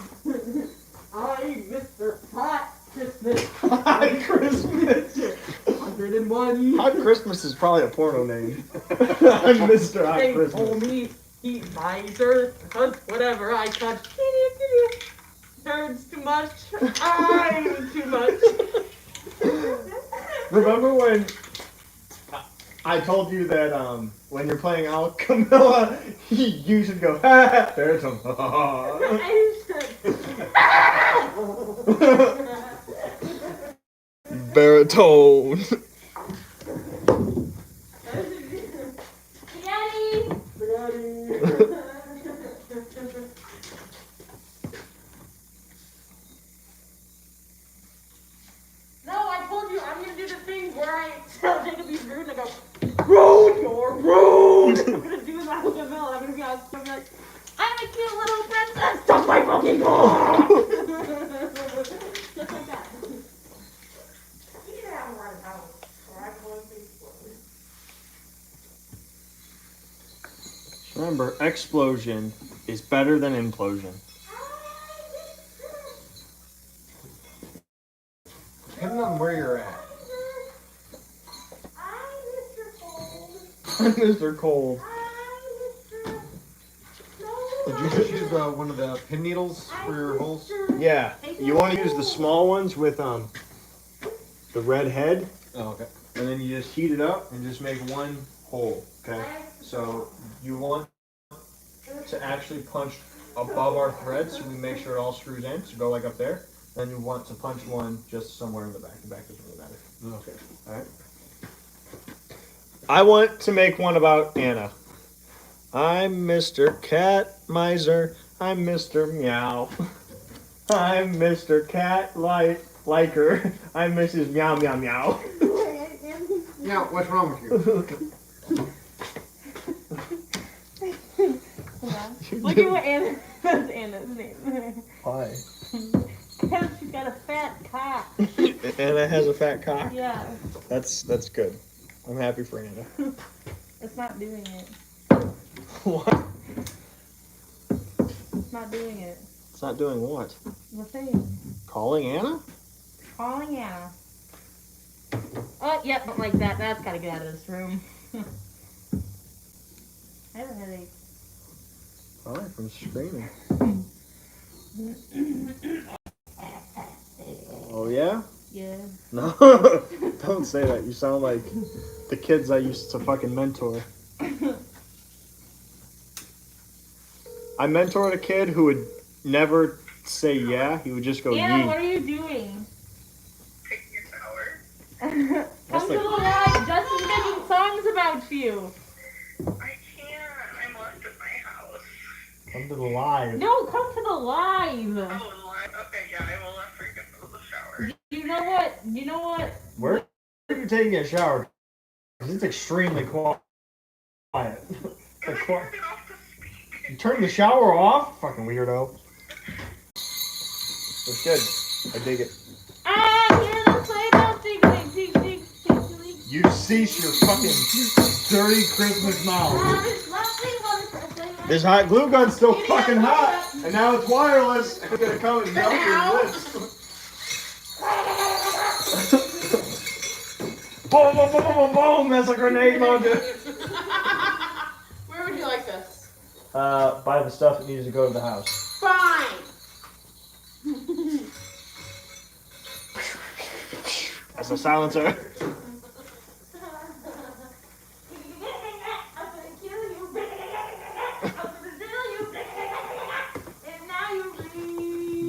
I'm Mr. Hot Christmas. Hot Christmas. 101. Hot Christmas is probably a porno name. I'm Mr. Hot They Christmas. told me eat miser, touch whatever I touch. Nerds too much. I'm too much. Remember when I told you that when you're playing Al Camilla, you should go baritone. Baritone. Spaghetti. No, I told you I'm gonna do the thing where I tell Jacob he's rude and I go, rude, you're rude. I'm gonna do that with Camilla. I'm gonna be like, I'm a cute little princess. Stop my fucking door. Just like that. You can have him run out, or I'm going to explode. Remember, explosion is better than implosion. Depending on where you're at. I'm Mr. Cold. Did you just use one of the pin needles for your holes? Yeah, you want to use the small ones with the red head, Oh, okay. and then you just heat it up and just make one hole. Okay. So you want to actually punch above our thread, so we make sure it all screws in. So go like up there. Then you want to punch one just somewhere in the back. The back doesn't really matter. Okay. All right. I want to make one about Anna. I'm Mr. Cat Miser. I'm Mr. Meow. I'm Mr. Cat Liker. I'm Mrs. Meow Meow Meow. Now, what's wrong with you? Look at what Anna. That's Anna's name. Why? Because she's got a fat cock. Anna has a fat cock. Yeah. That's good. I'm happy for Anna. It's not doing it. What? It's not doing it. It's not doing what? The thing. Calling Anna? Calling Anna. Oh, yep, but like that. That's gotta get out of this room. I have a headache. Probably from screaming. Oh yeah? Yeah. No, don't say that. You sound like the kids I used to fucking mentor. I mentored a kid who would never say yeah. He would just go Anna, yee. what are you doing? Taking a shower. Come to the live. Justin's making songs about you. I can't. I'm lost at my house. Come to the live. No, come to the live. Oh, okay, yeah, I will not forget to the shower. You know what? You know what? Where are you taking a shower? 'Cause it's extremely quiet. And Like, I turned it off to speak. you turned the shower off? Fucking weirdo. It's good. I dig it. Ah, hear the sleigh bells ding ding ding ding ding ding. You cease your fucking dirty Christmas mouth. This hot glue gun's still fucking hot, and now it's wireless. It's gonna come and melt your lips. Boom, boom, boom, boom, boom. That's a grenade launcher. Where would you like this? Buy the stuff that needs to go to the house. Fine. That's a silencer.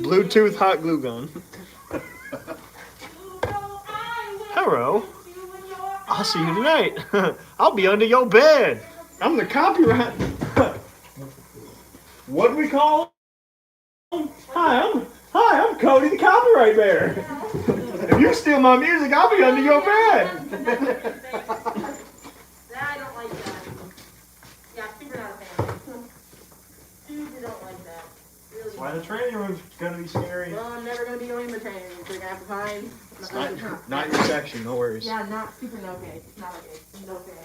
Bluetooth hot glue gun. Hello. I'll see you tonight. I'll be under your bed. I'm the copyright. What do we call him? Hi, I'm Cody the copyright bearer. If you steal my music, I'll be under your bed. I don't like that. Yeah, super not a fan. Super don't like that. Really. That's why the training room's gonna be scary. Well, I'm never gonna be going in the training room. So you're gonna have to find. It's not your section, no worries. Yeah, not super no okay. Not okay. No okay.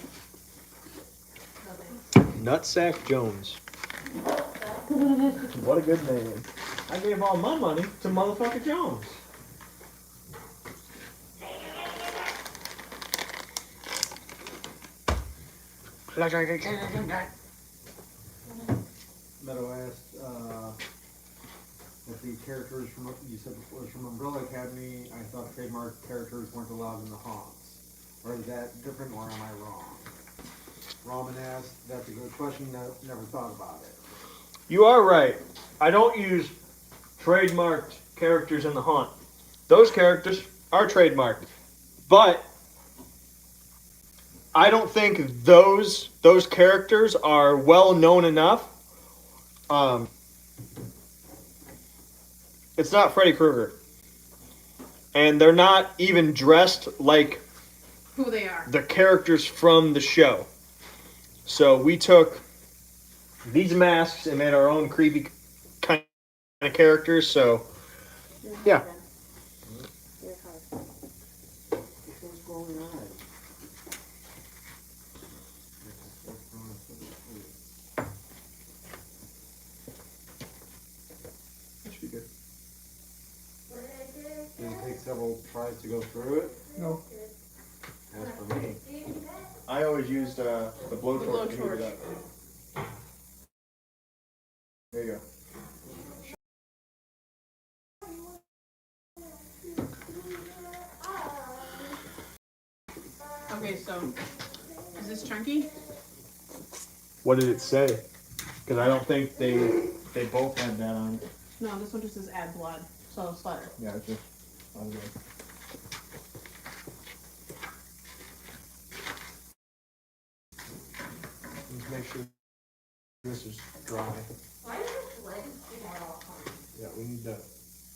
Nutsack Jones. What a good name. I gave all my money to motherfucker Jones. Meadow asked if the characters from you said before was from Umbrella Academy. I thought trademark characters weren't allowed in the haunts. Or is that different, or am I wrong? Ramen asked, that's a good question. Never thought about it. You are right. I don't use trademarked characters in the haunt. Those characters are trademarked. But I don't think those characters are well known enough. It's not Freddy Krueger. And they're not even dressed like Who they are. the characters from the show. So we took these masks and made our own creepy kind of characters. So yeah. What's going on? That should be good. Did it take several tries to go through it? No. As for me. I always used the blowtorch. The to heat it blowtorch. up. There you go. Okay, so is this chunky? What did it say? Because I don't think they both had that on. No, this one just says add blood. So slider. Yeah, it's just. Okay. make sure this is dry. Why does this leg stick out all the time? Yeah, we need to,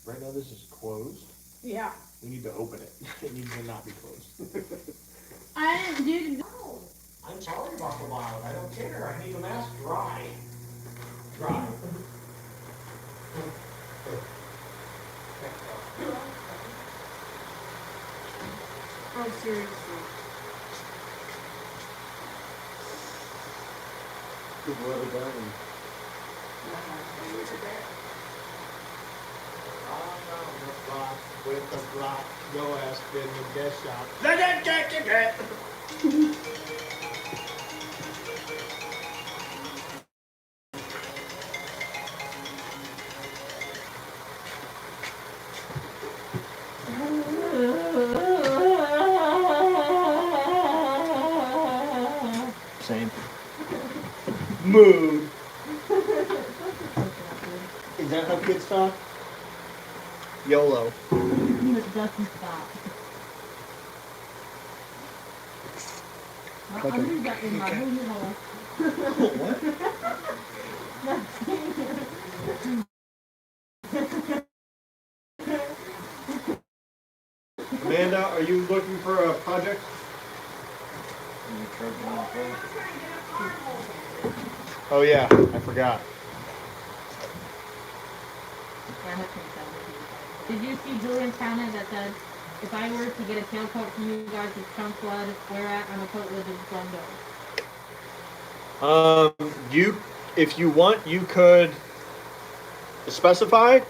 right now this is closed. Yeah. We need to open it. It needs to not be closed. I didn't do. I'm sorry, Buffalo Wild. I don't care. I need the mask dry. Dry. Oh, seriously. Good weather down and with the block, go ask in the guest shop. Same. Mood. Is that how kids talk? YOLO. He was Dustin Scott. Okay. I'm just got in my booty hole. Amanda, are you looking for a project? Oh yeah, I forgot. Did you see Julian's comment that said, if I were to get a tail coat from you guys with chunk blood, where at on a coat with a bundle? If you want, you could specify.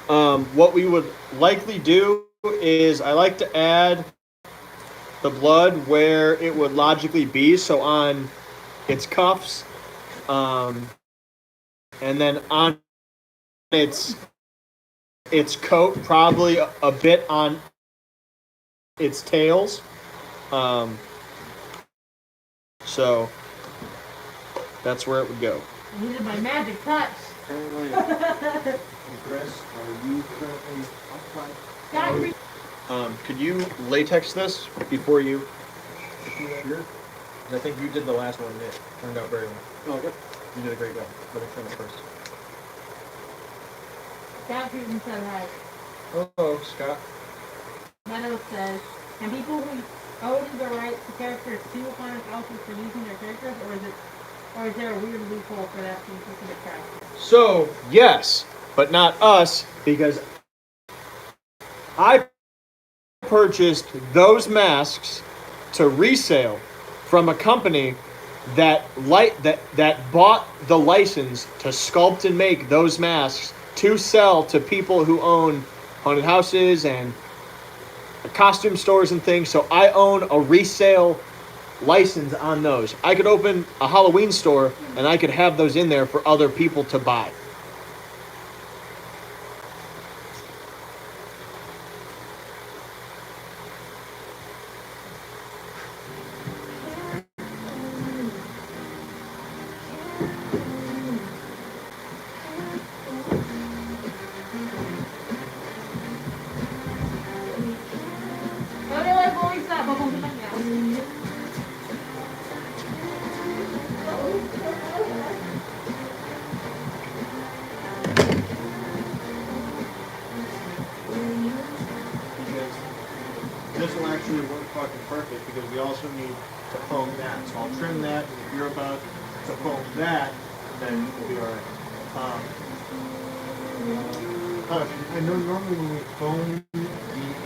What we would likely do is I like to add the blood where it would logically be, so on its cuffs, and then on its coat, probably a bit on its tails. So that's where it would go. I needed my magic touch. Chris, are you currently occupied? Scott, Could you latex this before you do that? Sure. I think you did the last one and it turned out very well. Oh, good. You did a great job. But I trim it first. Scott Putin said hi. Hello, Scott. Meadows says, can people who own the rights to characters sue upon houses for using their characters, or is there a weird loophole for that specific character? So, yes, but not us, because I purchased those masks to resale from a company that bought the license to sculpt and make those masks to sell to people who own haunted houses and costume stores and things. So I own a resale license on those. I could open a Halloween store and I could have those in there for other people to buy. This will actually work fucking perfect because we also need to foam that. So I'll trim that, and if you're about to foam that, then we'll be alright. I know normally when we foam the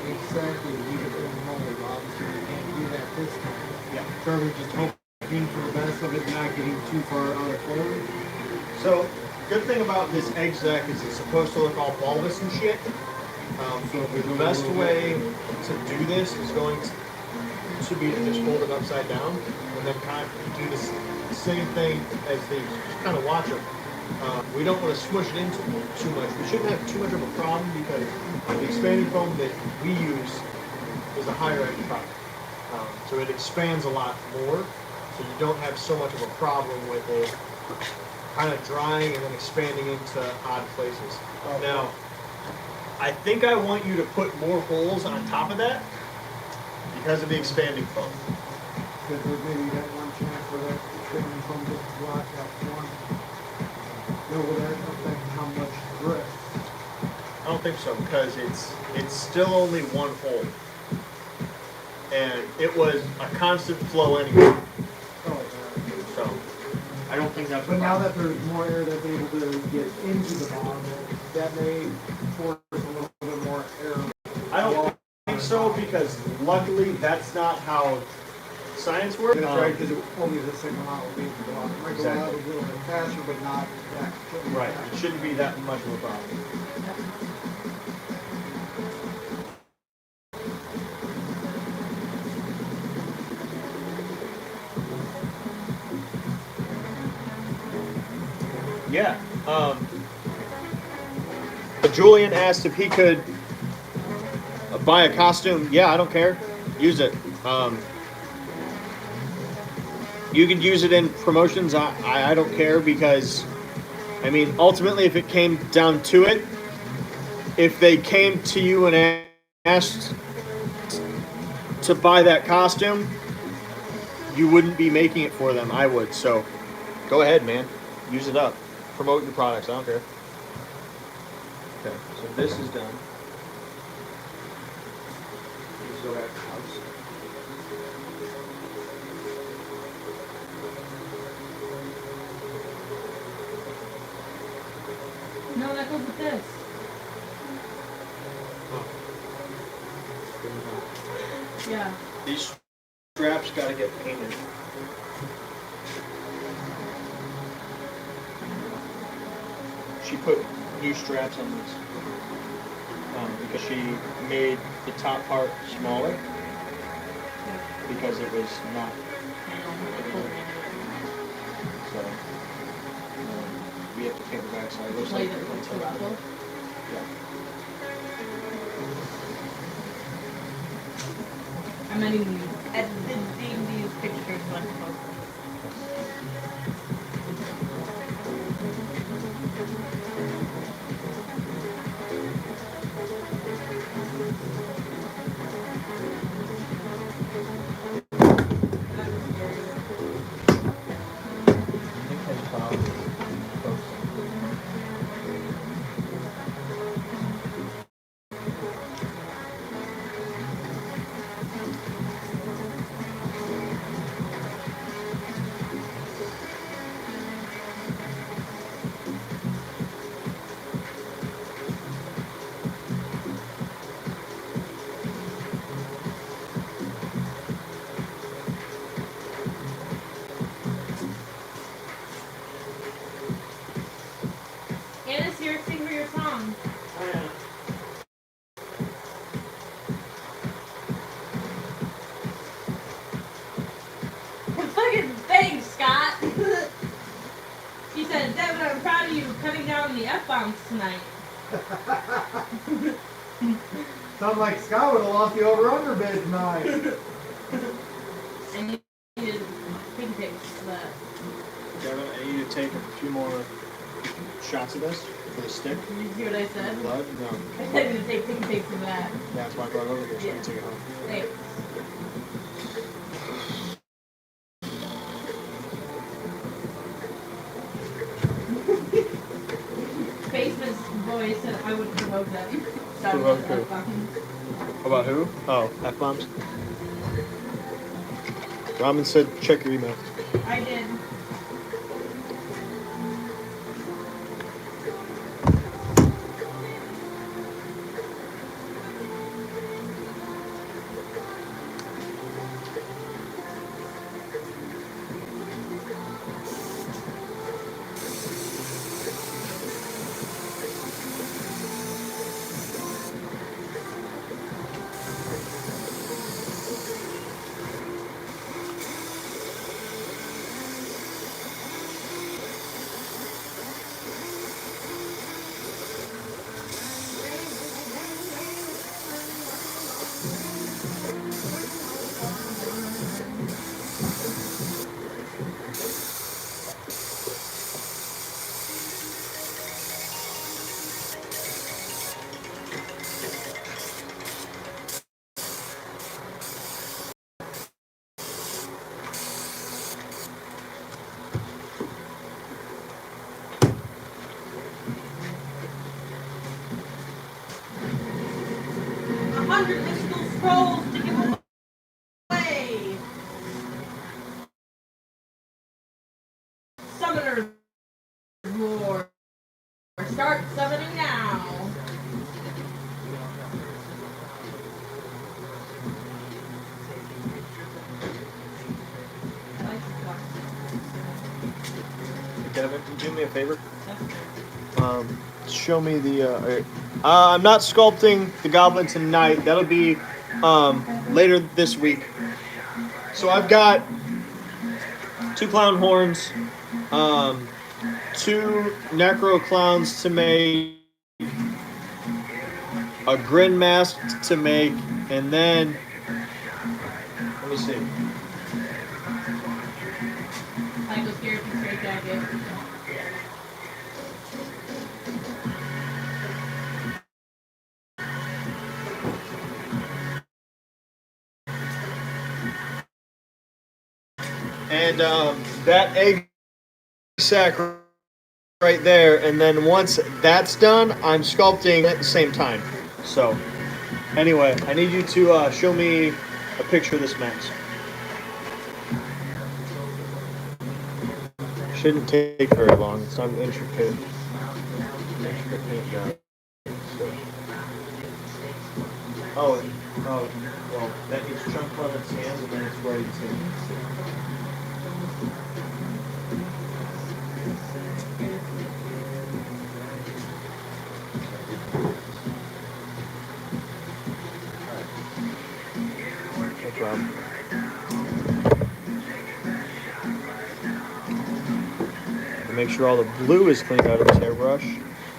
exact, we leave it in the mold. Obviously, we can't do that this time. Yeah. So we're just hoping for the best of it, not getting too far out of quarter. So, good thing about this exec is it's supposed to look all bulbous and shit. So the best way to do this is going to be to just hold it upside down and then kind of do the same thing as these. Just kind of watch them. We don't want to smush it into too much. We shouldn't have too much of a problem because the expanding foam that we use is a higher end product. So it expands a lot more. So you don't have so much of a problem with it kind of drying and then expanding into odd places. Now, I think I want you to put more holes on top of that because of the expanding foam. Because maybe you got one chance for that. shipment from just black out one. Now, will that affect how much drip? I don't think so because it's still only one hole, and it was a constant flow anyway. Oh, So I don't think that's. but now that there's more air that's able to get into the bottom, that may force a little bit more air. I don't think so because luckily that's not how science works. That's right, because only the same amount will be in the bottom. It might go out a little bit faster, but not that quickly. Right. It shouldn't be that much of a problem. Yeah. Julian asked if he could buy a costume. Yeah, I don't care. Use it. You can use it in promotions. I don't care because, I mean, ultimately, if it came down to it, if they came to you and asked to buy that costume, you wouldn't be making it for them. I would. So go ahead, man. Use it up. Promote your products. I don't care. Okay, so this is done. Let's go back to the house. No, that goes with this. Yeah. These straps got to get painted. She put new straps on this because she made the top part smaller because it was not. So we have to paint the backside. It looks like yeah. I'm editing these pictures much closer. Anna, sing for your song. Fucking thanks, Scott. She said, Devin, I'm proud of you for cutting down the F-bombs tonight. Sounds like Scott would have lost the over-under bid tonight. And you needed pig pics for that. Devin, I need to take a few more shots of this for the stick. Did you hear what I said? Blood? No. I said to take pig pics of that. That's why I brought it over here so I can take it home. Thanks. Basement's boy said I would provoke them. That was Provoke who? F-bombs. About who? Oh, F-bombs. Ramen said check your email. I did. Summoner's War. Start summoning now. Kevin, can you do me a favor? Show me the. I'm not sculpting the goblin tonight. That'll be later this week. So I've got 2 clown horns, 2 necro clowns to make, a grin mask to make, and then let me see. Michael Scarabee straight jacket. And that egg sack right there, and then once that's done, I'm sculpting at the same time. So, anyway, I need you to show me a picture of this mask. Shouldn't take very long. It's not intricate. Paint job. So. Oh, well, that gets Chunk Clement's hands, and then it's right to. No problem. And make sure all the blue is cleaned out of this hairbrush.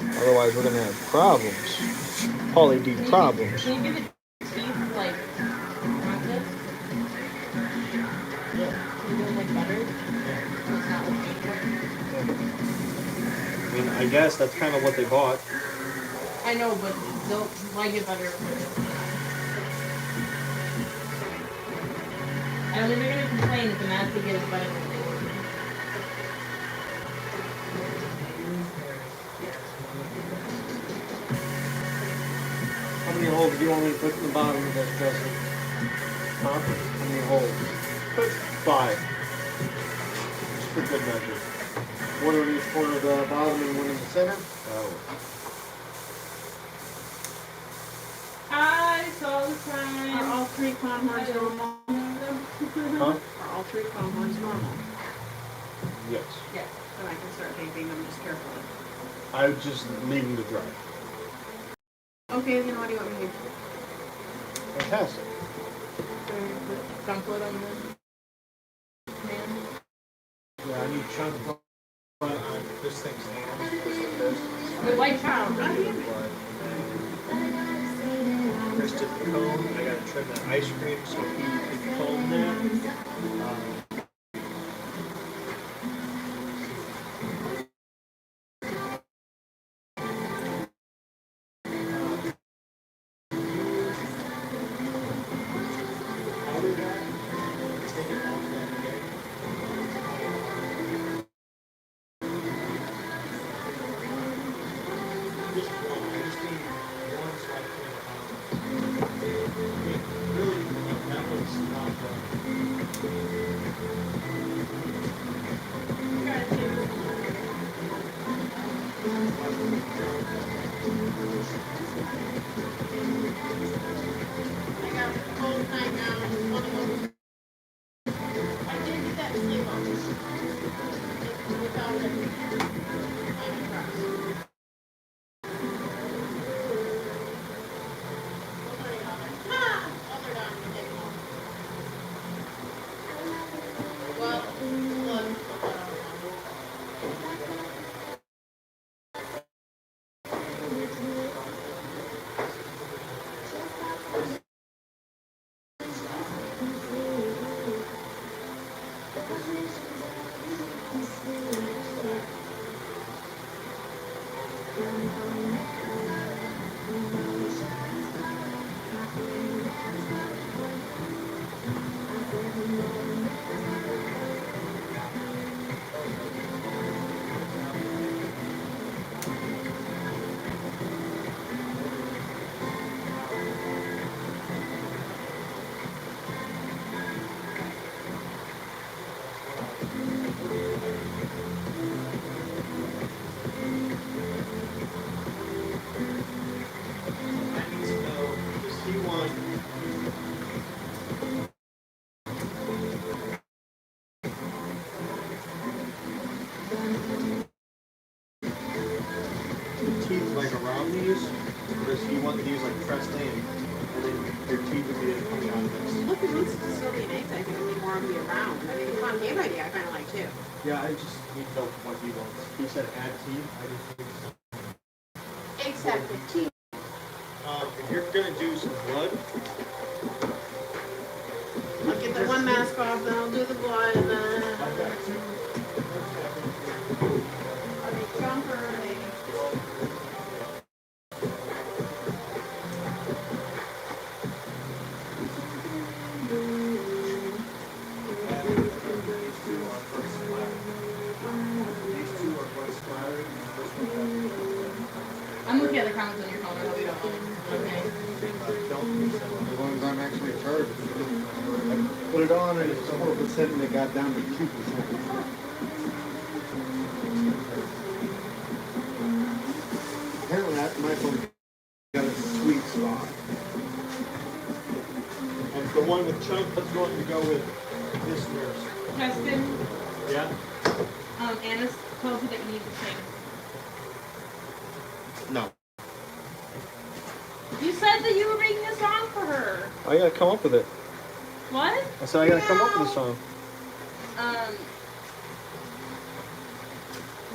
Otherwise, we're gonna have problems. Poly D problems. Can you give it teeth like this? Yeah. Can you do it like butter? So it's not like paintwork? I mean, I guess that's kind of what they bought. I know, but they'll like it better. I don't think they're gonna complain if the mask they get is better than they ordered. How many holes do you want me to put in the bottom of that dresser? Huh? How many holes? Put 5. Just for good measure. One in each corner of the bottom and one in the center? Oh. I saw the Are sign. all 3 clown horns normal? Huh? Are all 3 clown horns normal? Yes. Yes. Then I can start painting them just carefully. I would just leave them to dry. Okay, then what do you want me to do? Fantastic. Don't put on the man. Yeah, I need Chunk Clement on this thing's hands. Like this. The white child. Kristen Cone, I gotta trim that ice cream so he can cone that. you want these like pressed in, and then your teeth would be coming out of this. Look at these Sicilian eggs. I think we need more of you around. I mean, the fun game idea I kind of like too. Yeah, I just need to know what he wants. He said add teeth. I just need Exactly. Team. if you're gonna do some blood, I'll get the one mask off, then I'll do the blood, and then I've got two. I'll make jumper. Maybe. I'm looking at the comments on your phone. I hope you don't own it. As long as I'm actually charged. I put it on and it's 4% and it got down to 2%. Apparently my phone got a sweet spot. And the one with chunk, that's going to go with this nurse. Justin, Yeah? Anna told you that you need to sing. No. You said that you were making a song for her. I gotta come up with it. What? I said I gotta come up with a song.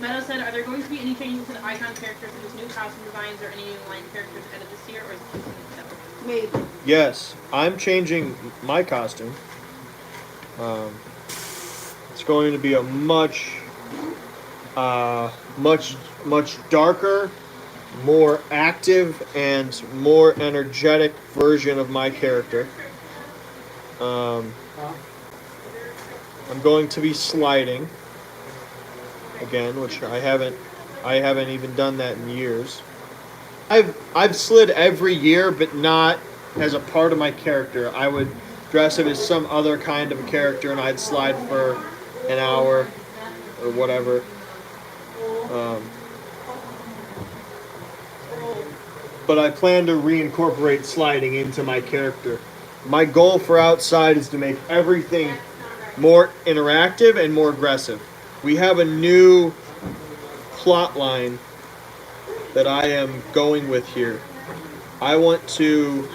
Meadow said, are there going to be any changes to the icon characters in these new costume designs or any new line characters added this year, or is it just something Maybe. Yes, I'm changing my costume. It's going to be a much darker, more active, and more energetic version of my character. I'm going to be sliding again, which I haven't even done that in years. I've slid every year, but not as a part of my character. I would dress it as some other kind of a character, and I'd slide for an hour or whatever. But I plan to reincorporate sliding into my character. My goal for outside is to make everything more interactive and more aggressive. We have a new plot line that I am going with here. I want to,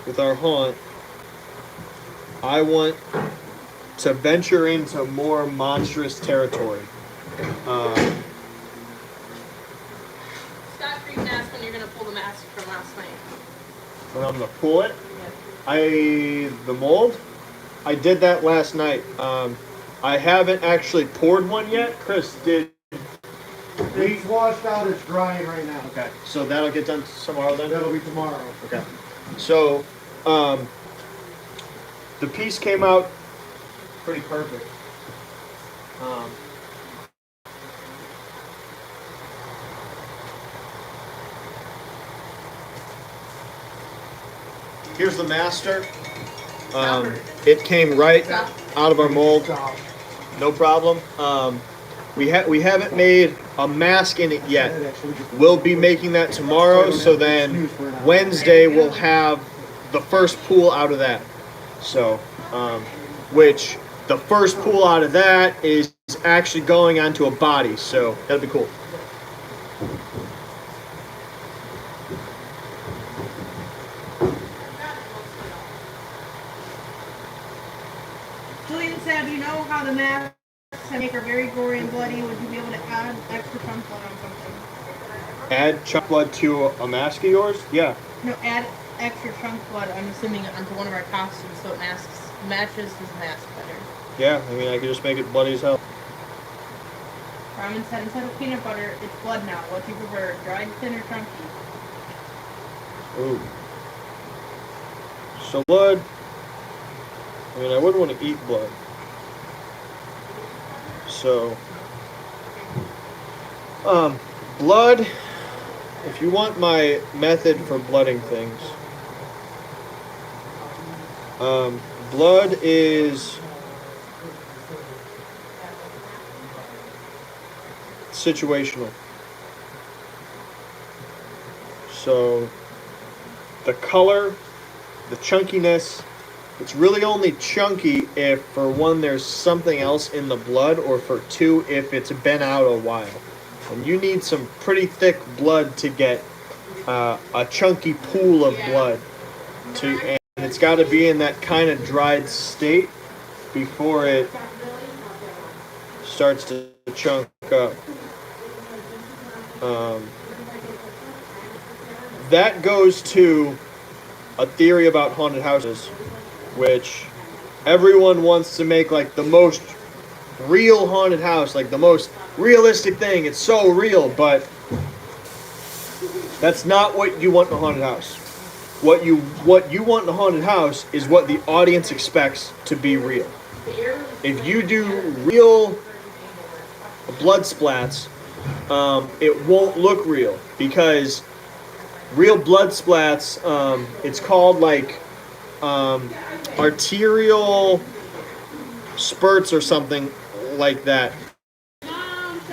with our haunt, I want to venture into more monstrous territory. Scott Green asked when you're going to pull the mask from last night. When I'm gonna pull it, the mold, I did that last night. I haven't actually poured one yet. Chris did. It's washed out, it's drying right now. Okay, so that'll get done tomorrow then? That'll be tomorrow. Okay. So, the piece came out pretty perfect. Here's the master. It came right out of our mold. No problem. We haven't made a mask in it yet. We'll be making that tomorrow, so then Wednesday we'll have the first pool out of that. So, which the first pool out of that is actually going onto a body, so that'll be cool. Julian said, you know how the masks make are very gory and bloody. Would you be able to add extra chunk blood on something? Add chunk blood to a mask of yours? Yeah. No, add extra chunk blood, I'm assuming, onto one of our costumes so it matches his mask better. Yeah, I mean, I could just make it bloody as hell. Ramen said, instead of peanut butter, it's blood now. What do you prefer, dried, thin, or chunky? Ooh. So blood, I mean, I wouldn't want to eat blood. So, blood, if you want my method for blooding things, blood is situational. So, the color, the chunkiness, it's really only chunky if, for one, there's something else in the blood, or for two, if it's been out a while. And you need some pretty thick blood to get a chunky pool of blood. And it's got to be in that kind of dried state before it starts to chunk up. That goes to a theory about haunted houses, which everyone wants to make like the most real haunted house, like the most realistic thing. It's so real, but that's not what you want in a haunted house. What you want in a haunted house is what the audience expects to be real. If you do real blood splats, it won't look real, because real blood splats, it's called like arterial spurts or something like that.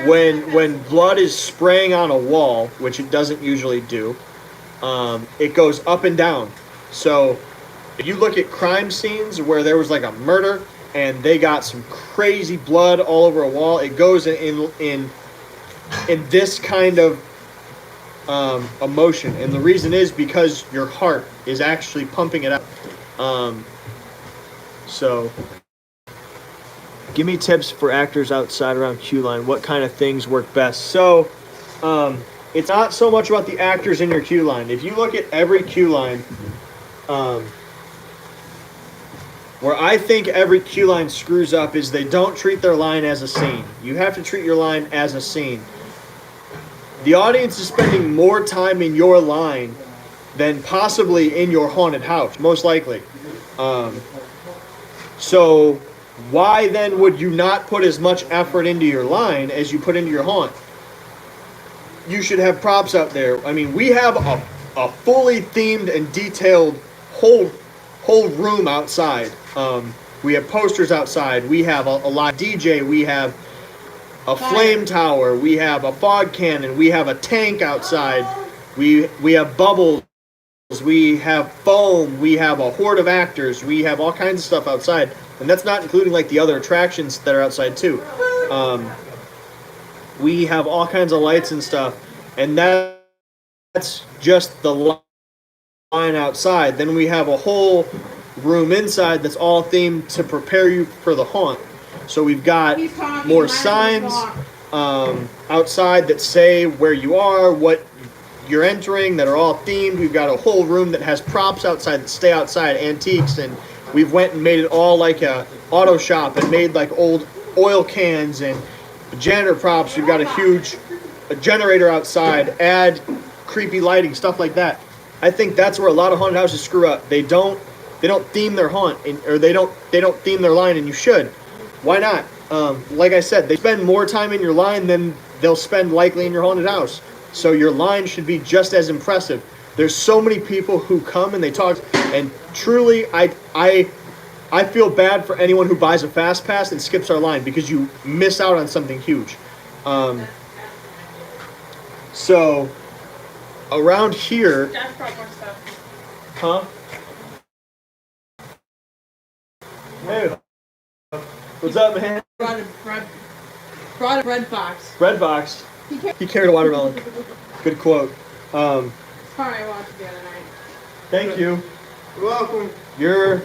When blood is spraying on a wall, which it doesn't usually do, it goes up and down. So if you look at crime scenes where there was like a murder and they got some crazy blood all over a wall, it goes in this kind of emotion, and the reason is because your heart is actually pumping it out. So give me tips for actors outside around queue line. What kind of things work best? So it's not so much about the actors in your queue line. If you look at every queue line, where I think every queue line screws up is they don't treat their line as a scene. You have to treat your line as a scene. The audience is spending more time in your line than possibly in your haunted house, most likely. So why then would you not put as much effort into your line as you put into your haunt? You should have props out there. I mean, we have a fully themed and detailed whole room outside. We have posters outside. We have a live DJ. We have a flame tower. We have a fog cannon. We have a tank outside. We have bubbles. We have foam. We have a horde of actors. We have all kinds of stuff outside, and that's not including like the other attractions that are outside too. We have all kinds of lights and stuff, and that's just the line outside. Then we have a whole room inside that's all themed to prepare you for the haunt. So we've got more signs outside that say where you are, what you're entering, that are all themed. We've got a whole room that has props outside that stay outside, antiques, and we've went and made it all like a auto shop and made like old oil cans and janitor props. We've got a huge generator outside, add creepy lighting, stuff like that. I think that's where a lot of haunted houses screw up. They don't theme their haunt, or they don't theme their line, and you should. Why not? Like I said, they spend more time in your line than they'll spend likely in your haunted house. So your line should be just as impressive. There's so many people who come and they talk, and truly, I feel bad for anyone who buys a fast pass and skips our line, because you miss out on something huge. So around here, Josh brought more stuff. huh? Hey, what's up, man? Brought a bread box. Bread box. He carried a watermelon. Good quote. Sorry, I watched the other night. Thank you. You're welcome. You're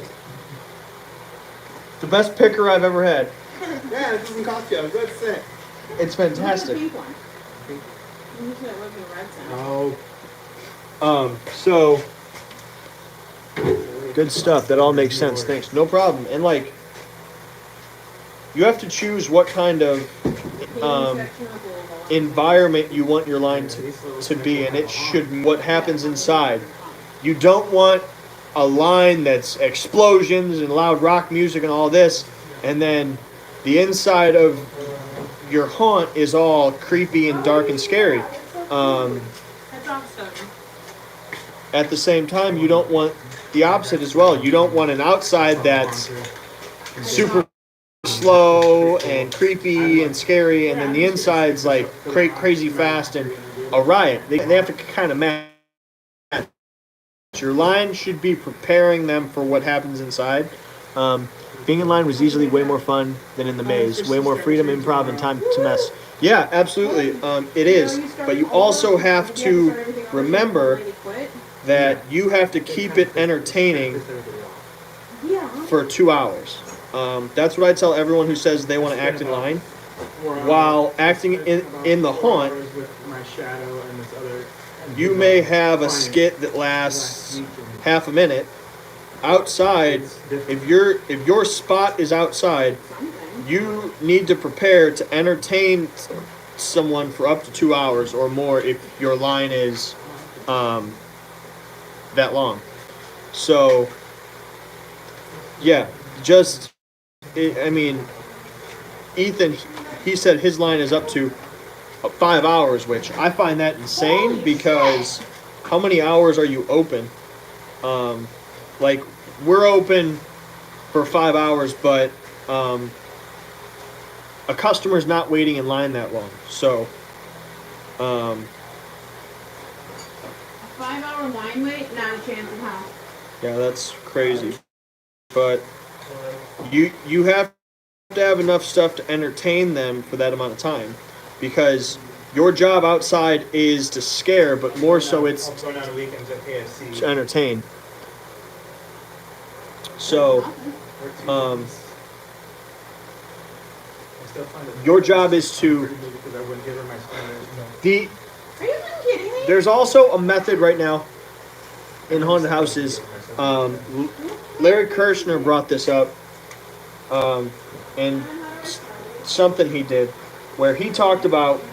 the best picker I've ever had. Yeah, it doesn't cost you. I was about to say. It's Look at the fantastic. pink one. You should have looked at the red side. No. So good stuff. That all makes sense. Thanks. No problem. And like, you have to choose what kind of environment you want your line to be, and it should what happens inside. You don't want a line that's explosions and loud rock music and all this, and then the inside of your haunt is all creepy and dark and scary. That's awesome. At the same time, you don't want the opposite as well. You don't want an outside that's super slow and creepy and scary, and then the inside's like crazy fast and a riot. They have to kind of match. Your line should be preparing them for what happens inside. Being in line was easily way more fun than in the maze. Way more freedom, improv, and time to mess. Yeah, absolutely. It is, but you also have to remember that you have to keep it entertaining Yeah. for 2 hours. That's what I tell everyone who says they want to act in line. While acting in the haunt, with my shadow and this other. you may have a skit that lasts half a minute. Outside, if your spot is outside, you need to prepare to entertain someone for up to 2 hours or more if your line is that long. So, yeah, just, I mean, Ethan, he said his line is up to 5 hours, which I find that insane because how many hours are you open? Like, we're open for 5 hours, but a customer's not waiting in line that long. So, 5-hour line wait, not a chance in hell. yeah, that's crazy. But you have to have enough stuff to entertain them for that amount of time, because your job outside is to scare, but more so it's Going on weekends at KFC. to entertain. So, your job is to Because I wouldn't give her my spinners. the. Are you even kidding me? There's also a method right now in haunted houses. Larry Kirshner brought this up, and something he did, where he talked about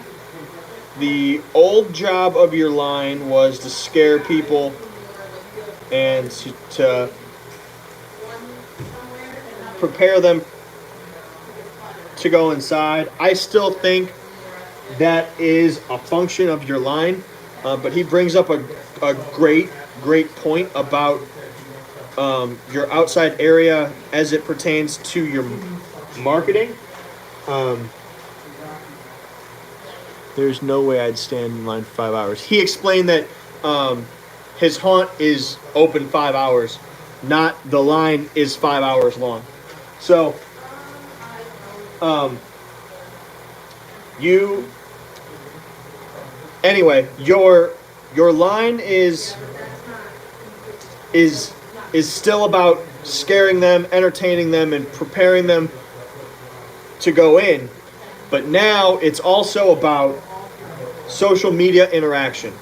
the old job of your line was to scare people and to prepare them to go inside. I still think that is a function of your line, but he brings up a great point about your outside area as it pertains to your marketing. There's no way I'd stand in line for 5 hours. He explained that his haunt is open 5 hours, not the line is 5 hours long. So, anyway, your line is still about scaring them, entertaining them, and preparing them to go in. But now it's also about social media interaction.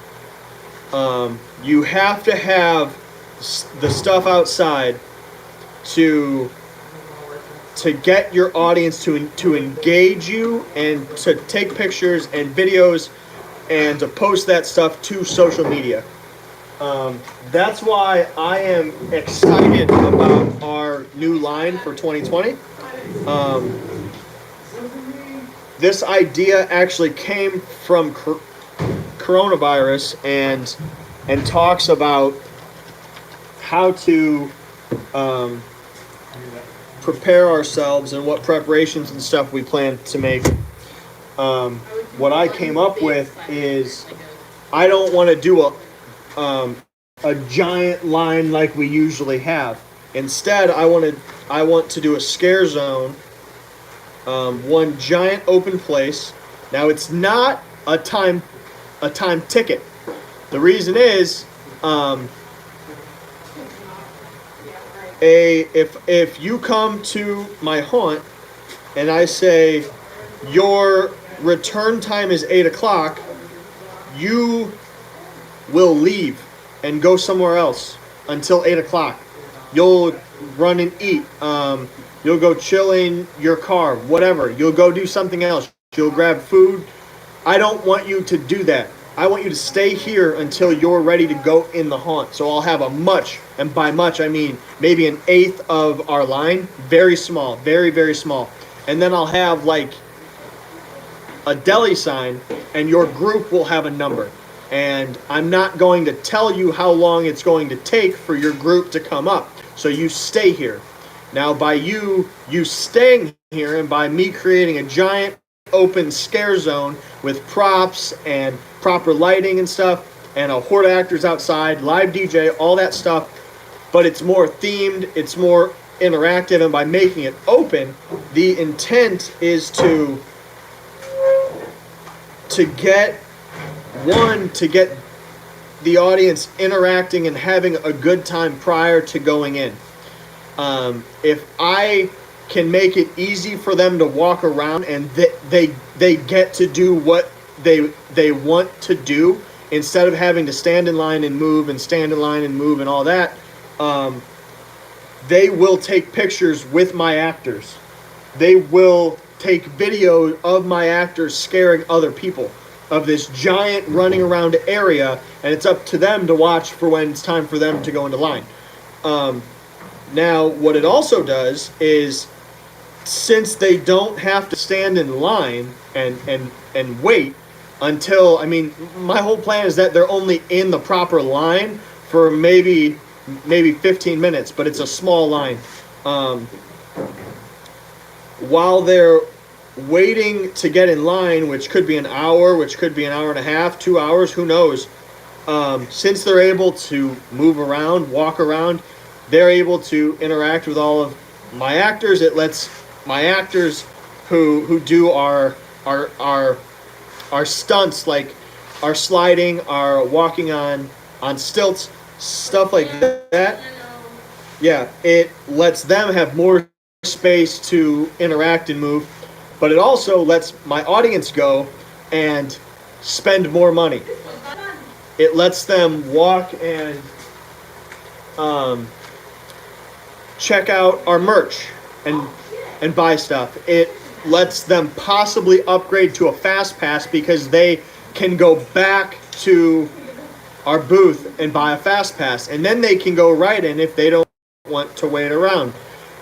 You have to have the stuff outside to get your audience to engage you and to take pictures and videos and to post that stuff to social media. That's why I am excited about our new line for 2020. This idea actually came from coronavirus and talks about how to prepare ourselves and what preparations and stuff we plan to make. What I came up with is I don't want to do a giant line like we usually have. Instead, I want to do a scare zone, one giant open place. Now it's not a time ticket. The reason is if you come to my haunt and I say your return time is 8 o'clock, you will leave and go somewhere else until 8 o'clock. You'll run and eat. You'll go chill in your car, whatever. You'll go do something else. You'll grab food. I don't want you to do that. I want you to stay here until you're ready to go in the haunt. So I'll have a much, and by much I mean maybe an eighth of our line, very small, very, very small. And then I'll have like a deli sign, and your group will have a number. And I'm not going to tell you how long it's going to take for your group to come up. So you stay here. Now by you staying here and by me creating a giant open scare zone with props and proper lighting and stuff and a horde of actors outside, live DJ, all that stuff, but it's more themed, it's more interactive, and by making it open, the intent is to to get the audience interacting and having a good time prior to going in. If I can make it easy for them to walk around and they get to do what they want to do instead of having to stand in line and move and stand in line and move and all that, they will take pictures with my actors. They will take video of my actors scaring other people of this giant running around area, and it's up to them to watch for when it's time for them to go into line. Now, what it also does is, since they don't have to stand in line and wait until, I mean, my whole plan is that they're only in the proper line for maybe 15 minutes, but it's a small line. While they're waiting to get in line, which could be an hour, which could be an hour and a half, 2 hours, who knows? Since they're able to move around, walk around, they're able to interact with all of my actors. It lets my actors who do our stunts, like our sliding, our walking on stilts, stuff like that. Yeah, it lets them have more space to interact and move, but it also lets my audience go and spend more money. It lets them walk and check out our merch and buy stuff. It lets them possibly upgrade to a fast pass because they can go back to our booth and buy a fast pass, and then they can go right in if they don't want to wait around.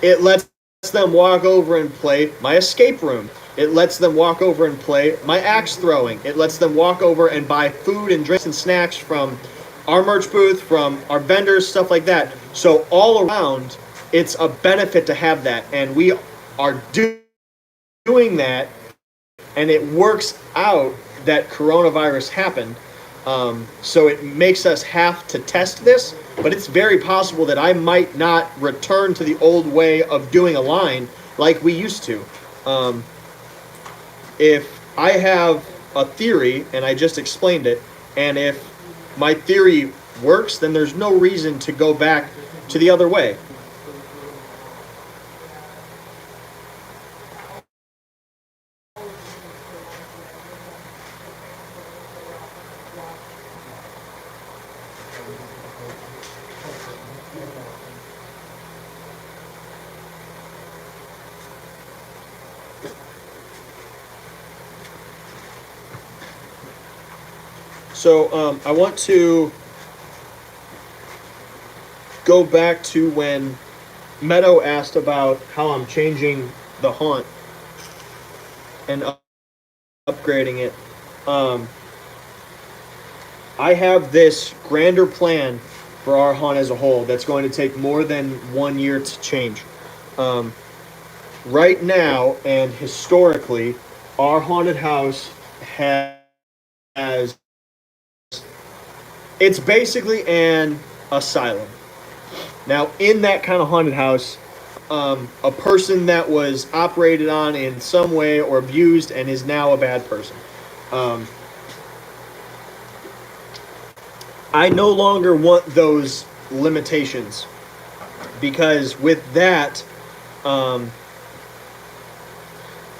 It lets them walk over and play my escape room. It lets them walk over and play my axe throwing. It lets them walk over and buy food and drinks and snacks from our merch booth, from our vendors, stuff like that. So all around, it's a benefit to have that, and we are doing that, and it works out that coronavirus happened. So it makes us have to test this, but it's very possible that I might not return to the old way of doing a line like we used to. If I have a theory, and I just explained it, and if my theory works, then there's no reason to go back to the other way. So I want to go back to when Meadow asked about how I'm changing the haunt and upgrading it. I have this grander plan for our haunt as a whole that's going to take more than 1 year to change. Right now and historically, our haunted house has it's basically an asylum. Now, in that kind of haunted house, a person that was operated on in some way or abused and is now a bad person. I no longer want those limitations, because with that,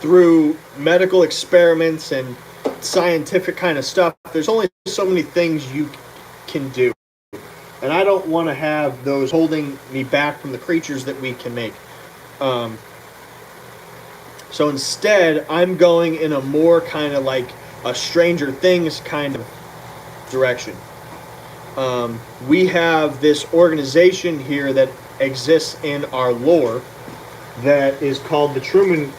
through medical experiments and scientific kind of stuff, there's only so many things you can do, and I don't want to have those holding me back from the creatures that we can make. So instead, I'm going in a more kind of like a Stranger Things kind of direction. We have this organization here that exists in our lore that is called the Truman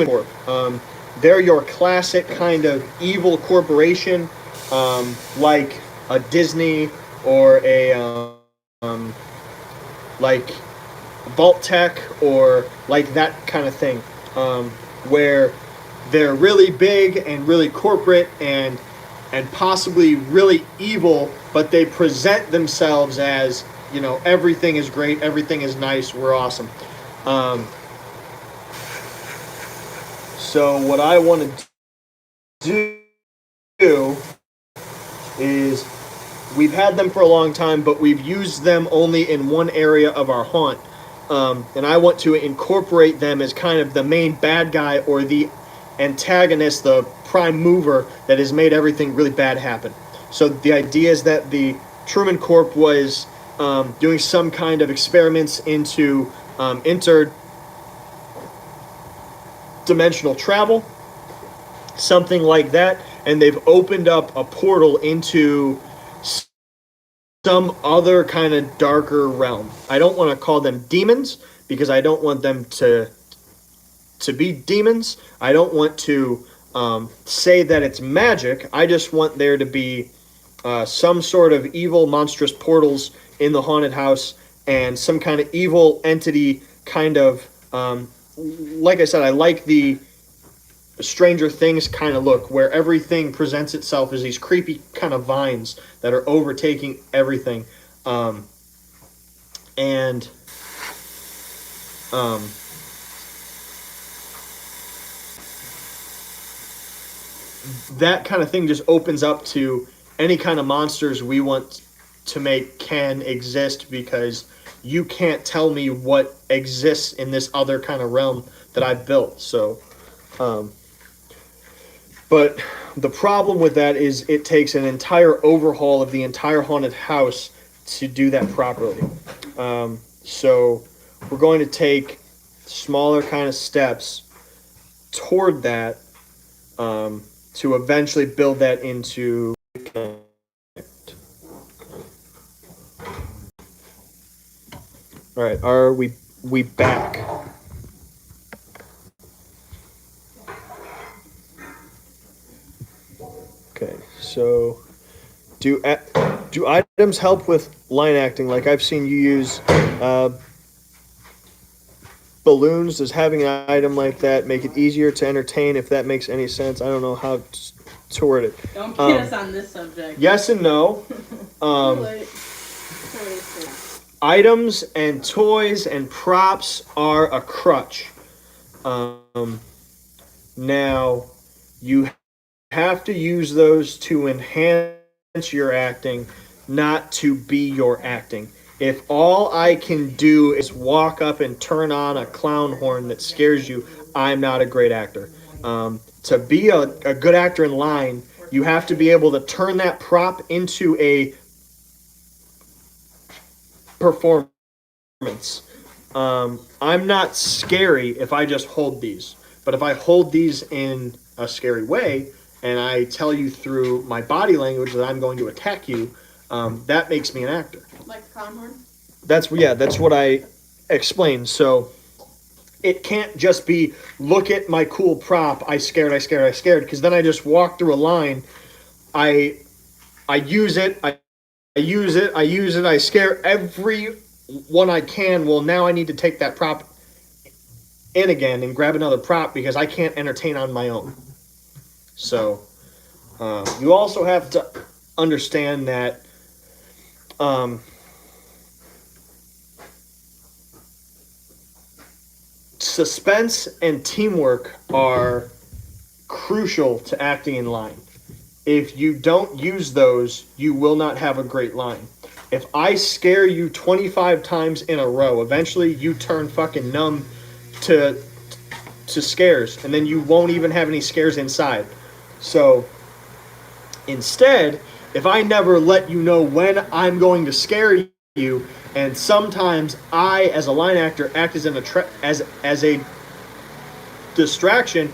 Corp. They're your classic kind of evil corporation, like a Disney or a like Vault Tech, or like that kind of thing, where they're really big and really corporate and possibly really evil, but they present themselves as, you know, everything is great, everything is nice, we're awesome. So what I want to do is we've had them for a long time, but we've used them only in one area of our haunt. And I want to incorporate them as kind of the main bad guy or the antagonist, the prime mover that has made everything really bad happen. So the idea is that the Truman Corp was doing some kind of experiments into interdimensional travel, something like that, and they've opened up a portal into some other kind of darker realm. I don't want to call them demons because I don't want them to be demons. I don't want to say that it's magic. I just want there to be some sort of evil, monstrous portals in the haunted house and some kind of evil entity kind of, like I said, I like the Stranger Things kind of look where everything presents itself as these creepy kind of vines that are overtaking everything. That kind of thing just opens up to any kind of monsters we want to make can exist because you can't tell me what exists in this other kind of realm that I built. So, but the problem with that is it takes an entire overhaul of the entire haunted house to do that properly. So we're going to take smaller kind of steps toward that to eventually build that into. All right, are we back? Okay, so do items help with line acting? Like I've seen you use balloons. Does having an item like that make it easier to entertain? If that makes any sense, I don't know how to word it. Don't get us on this subject. Yes and no. Items and toys and props are a crutch. Now, you have to use those to enhance your acting, not to be your acting. If all I can do is walk up and turn on a clown horn that scares you, I'm not a great actor. To be a good actor in line, you have to be able to turn that prop into a performance. I'm not scary if I just hold these. But if I hold these in a scary way and I tell you through my body language that I'm going to attack you, that makes me an actor. Like the clown horn? That's what I explained. So it can't just be, look at my cool prop, I scared, because then I just walk through a line, I use it, I scare every one I can. Well, now I need to take that prop in again and grab another prop because I can't entertain on my own. So you also have to understand that suspense and teamwork are crucial to acting in line. If you don't use those, you will not have a great line. If I scare you 25 times in a row, eventually you turn fucking numb to scares, and then you won't even have any scares inside. So instead, if I never let you know when I'm going to scare you, and sometimes I, as a line actor, act as as a distraction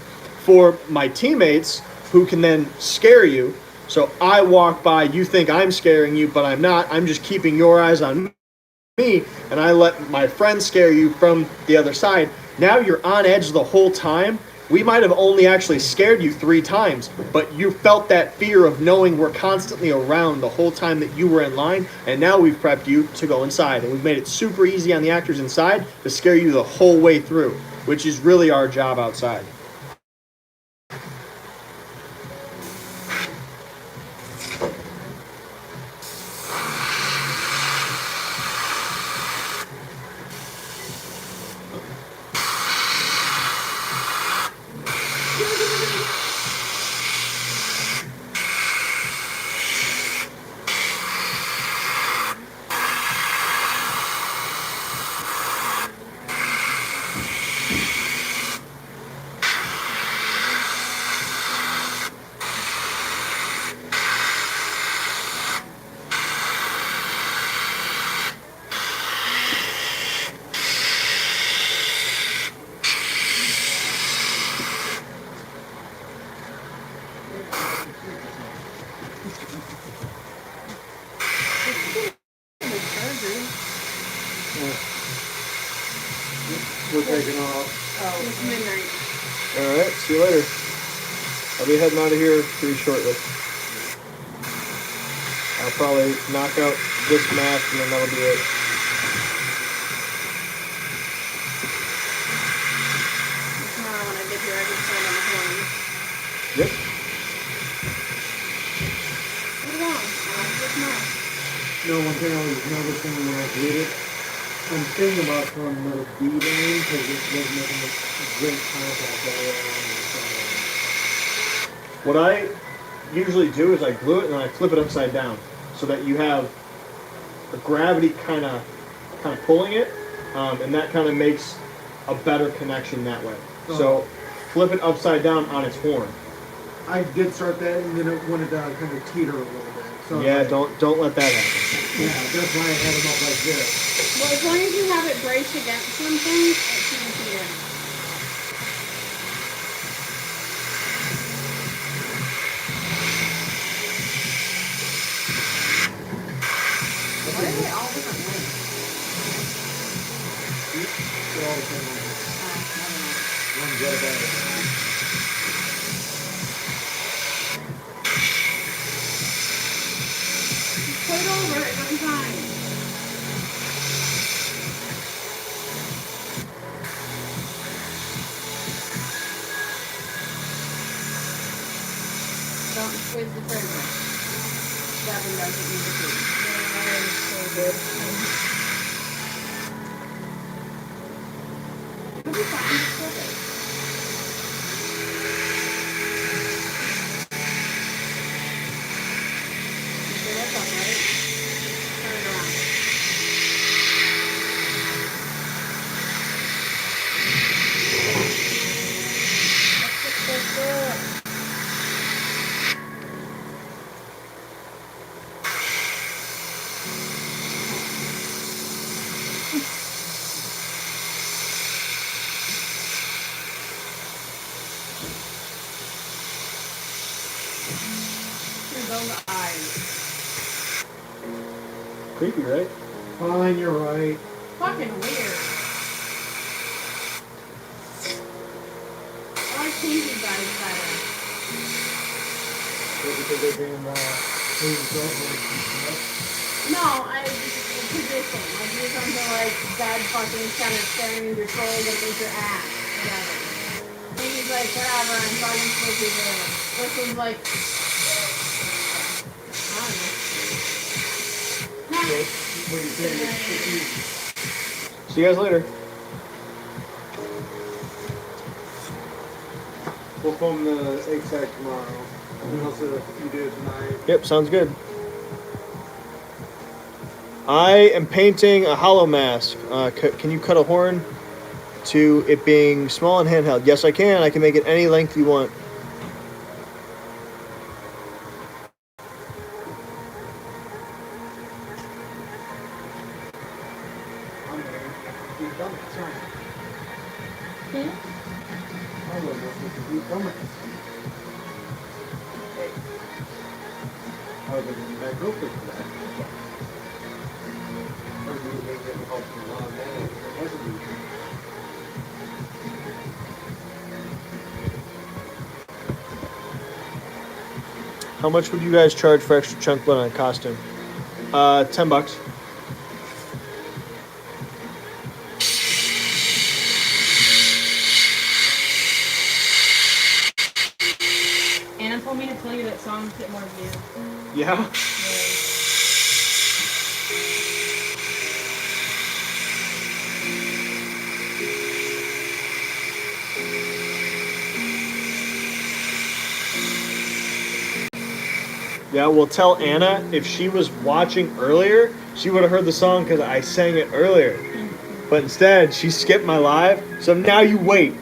for my teammates who can then scare you. So I walk by, you think I'm scaring you, but I'm not. I'm just keeping your eyes on me, and I let my friend scare you from the other side. Now you're on edge the whole time. We might have only actually scared you 3 times, but you felt that fear of knowing we're constantly around the whole time that you were in line, and now we've prepped you to go inside. And we've made it super easy on the actors inside to scare you the whole way through, which is really our job outside. We're taking off. It's midnight. All right, see you later. I'll be heading out of here pretty shortly. I'll probably knock out this match and then that'll be it. Tomorrow when I get here, I can stand on the horn. Yep. Put it on. I'll do it tomorrow. No, one thing I was noticing when I did it, I'm thinking about throwing another bead in because it was making a great contact all around the side. What I usually do is I glue it and then I flip it upside down so that you have the gravity kind of pulling it, and that kind of makes a better connection that way. So flip it upside down on its horn. I did start that, and then it wanted to kind of teeter a little bit. So Yeah, like, don't let that happen. Yeah, that's why I had them up like this. Well, as long as you have it braced against something, it shouldn't be in. Why are they all different lengths? They're all the same one. One's got about it. Put it over, it'll be fine. Don't squeeze the trigger. Devin doesn't need to squeeze. It'll be fine, just flip it. Okay, that's up, right? Turn it around. Here's all the eyes. Creepy, right? Fine, you're right. Fucking weird. I like pinky guys better. Because they're being moved over and stuff. No, I just position. Like you come to like dead fucking center staring into your soul looking at your ass. Whatever. Pinky's like, whatever, I'm fucking spooky there. This was like I don't know. What do you think? See you guys later. We'll film the egg sack tomorrow. And I'll sit if you do it tonight. Yep, sounds good. I am painting a hollow mask. Can you cut a horn to it being small and handheld? Yes, I can. I can make it any length you want. I'm there. You've done it, sorry. I don't know if you've done it. I was looking back real quick for that. Or do you make it help from a lot of man? It hasn't been. How much would you guys charge for extra chunk blood on a costume? $10. Anna told me to tell you that songs get more views. Yeah. Yeah, well, tell Anna if she was watching earlier, she would have heard the song because I sang it earlier. But instead, she skipped my live, so now you wait.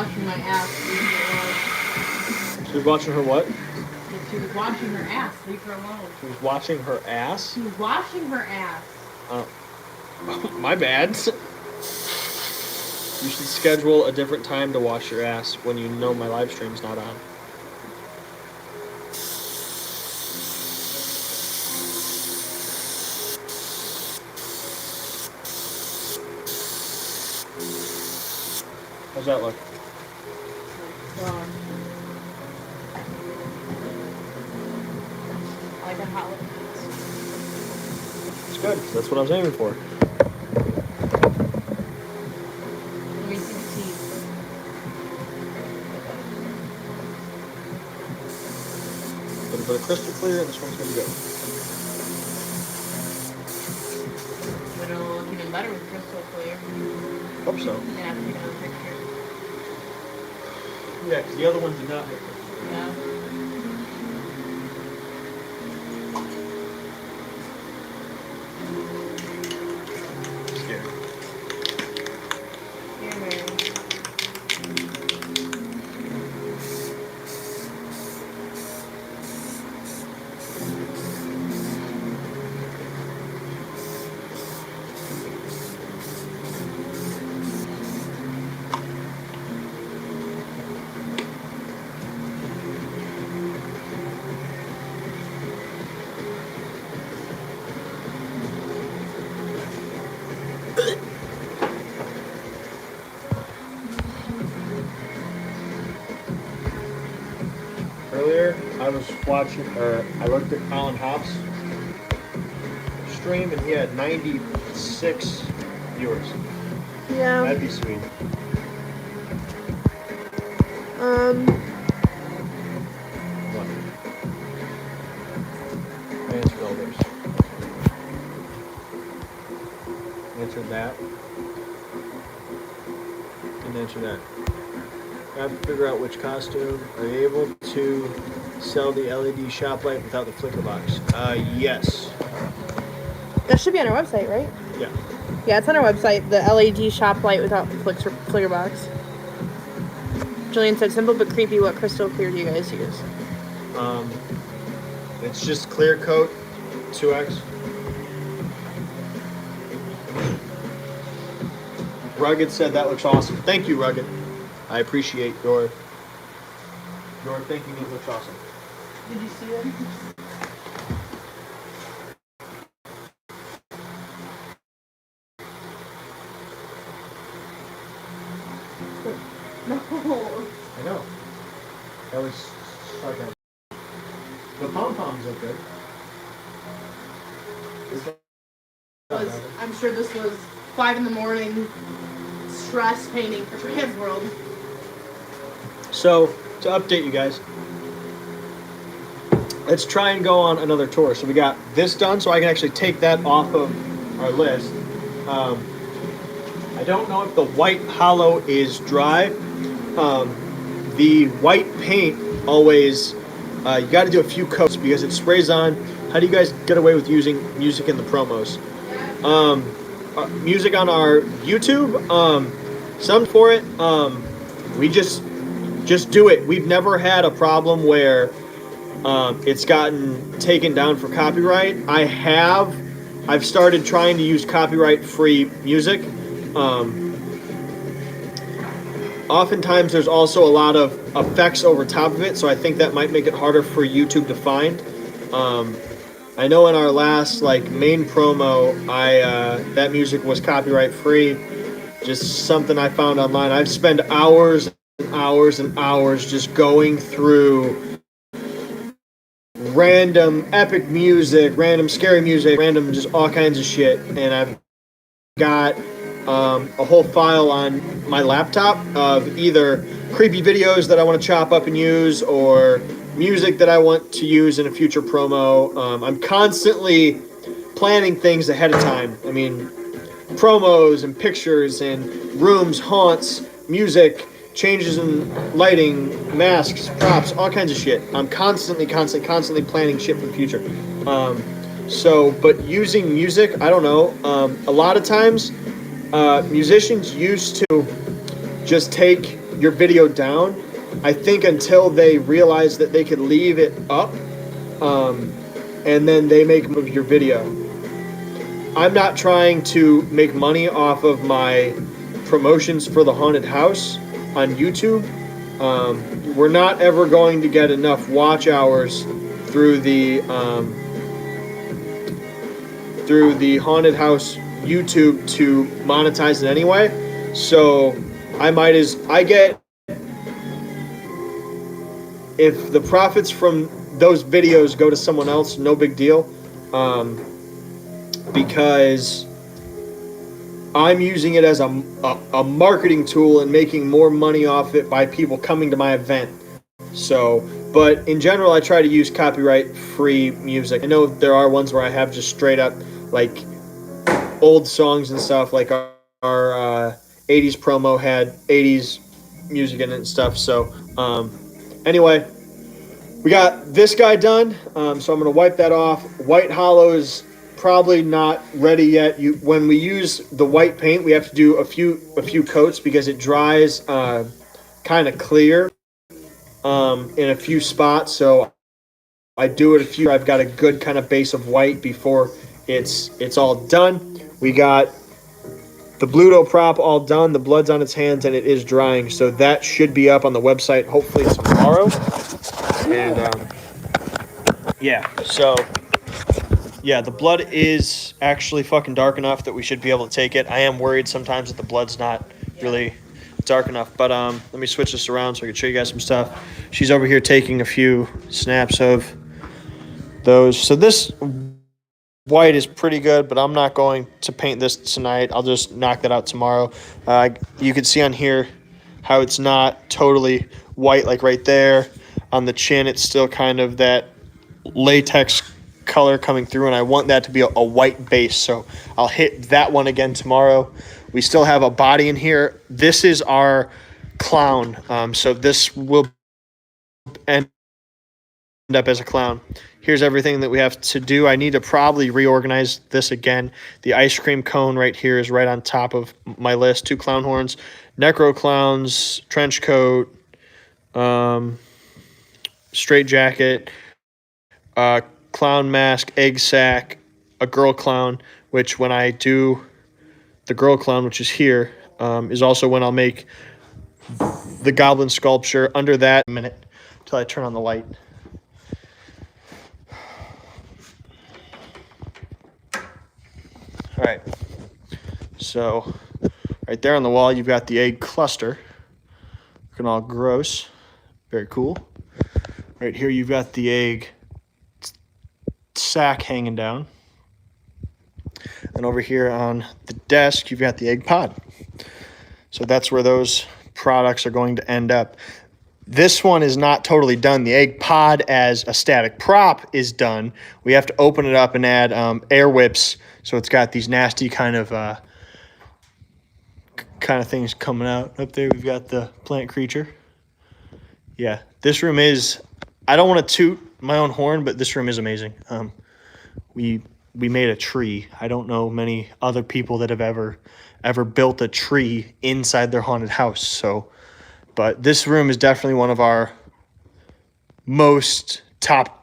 watching my ass. She was watching her what? She was watching her ass. Leave her alone. She was watching her ass? She was washing her ass. My bad. You should schedule a different time to wash your ass when you know my live stream's not on. How's that look? I like a hot little It's good. That's what I was aiming for. Let me see the teeth. A little bit of crystal clear, and this one's gonna be good. It'll look even better with crystal clear. Hope so. And after you know the picture. Yeah, because the other one did not hit. Yeah. Scared. Here, Mary. Earlier, I was watching, or I looked at Colin Hobbs' stream, and he had 96 viewers. Yeah. That'd be sweet. What? Advanced builders. Answered that. Didn't answer that. I have to figure out which costume. Are you able to sell the LED shop light without the flicker box? Yes. That should be on our website, right? Yeah. Yeah, it's on our website. The LED shop light without the flicker box. Jillian said, simple but creepy. What crystal clear do you guys use? It's just clear coat 2X. Rugged said that looks awesome. Thank you, Rugged. I appreciate your thinking. It looks awesome. Did you see them? No. I know. That was sarcasm. The pom-poms look good. I'm sure this was 5 a.m. stress painting for Trans World. So, to update you guys, let's try and go on another tour. So we got this done, so I can actually take that off of our list. I don't know if the white hollow is dry. The white paint always, you got to do a few coats because it sprays on. How do you guys get away with using music in the promos? Music on our YouTube, some for it. We just do it. We've never had a problem where it's gotten taken down for copyright. I've started trying to use copyright-free music. Oftentimes there's also a lot of effects over top of it, so I think that might make it harder for YouTube to find. I know in our last main promo, that music was copyright free. Just something I found online. I've spent hours and hours and hours just going through random epic music, random scary music, random just all kinds of shit, and I've got a whole file on my laptop of either creepy videos that I want to chop up and use or music that I want to use in a future promo. I'm constantly planning things ahead of time. I mean, promos and pictures and rooms, haunts, music, changes in lighting, masks, props, all kinds of shit. I'm constantly planning shit for the future. But using music, I don't know. A lot of times, musicians used to just take your video down, I think, until they realize that they could leave it up, and then they make of your video. I'm not trying to make money off of my promotions for the haunted house on YouTube. We're not ever going to get enough watch hours through the haunted house YouTube to monetize it anyway. So if the profits from those videos go to someone else, no big deal, because I'm using it as a marketing tool and making more money off it by people coming to my event. So, but in general, I try to use copyright-free music. I know there are ones where I have just straight up like old songs and stuff, like our 80s promo had 80s music in it and stuff. So anyway, we got this guy done, so I'm going to wipe that off. White Hollow's probably not ready yet. When we use the white paint, we have to do a few coats because it dries kind of clear in a few spots. So I do it I've got a good kind of base of white before it's all done. We got the Bluto prop all done. The blood's on its hands and it is drying, so that should be up on the website hopefully tomorrow. And the blood is actually fucking dark enough that we should be able to take it. I am worried sometimes that the blood's not really dark enough, but let me switch this around so I can show you guys some stuff. She's over here taking a few snaps of those. So this white is pretty good, but I'm not going to paint this tonight. I'll just knock that out tomorrow. You can see on here how it's not totally white, like right there. On the chin, it's still kind of that latex color coming through, and I want that to be a white base, so I'll hit that one again tomorrow. We still have a body in here. This is our clown, so this will end up as a clown. Here's everything that we have to do. I need to probably reorganize this again. The ice cream cone right here is right on top of my list. 2 clown horns, necro clowns, trench coat, straight jacket, clown mask, egg sack, a girl clown, which when I do the girl clown, which is here, is also when I'll make the goblin sculpture. Under that, a minute till I turn on the light. All right, so right there on the wall, you've got the egg cluster, looking all gross, very cool. Right here, you've got the egg sack hanging down. And over here on the desk, you've got the egg pod. So that's where those products are going to end up. This one is not totally done. The egg pod as a static prop is done. We have to open it up and add air whips. So it's got these nasty kind of things coming out. Up there, we've got the plant creature. Yeah, this room is, I don't want to toot my own horn, but this room is amazing. We made a tree. I don't know many other people that have ever built a tree inside their haunted house. So, but this room is definitely one of our most top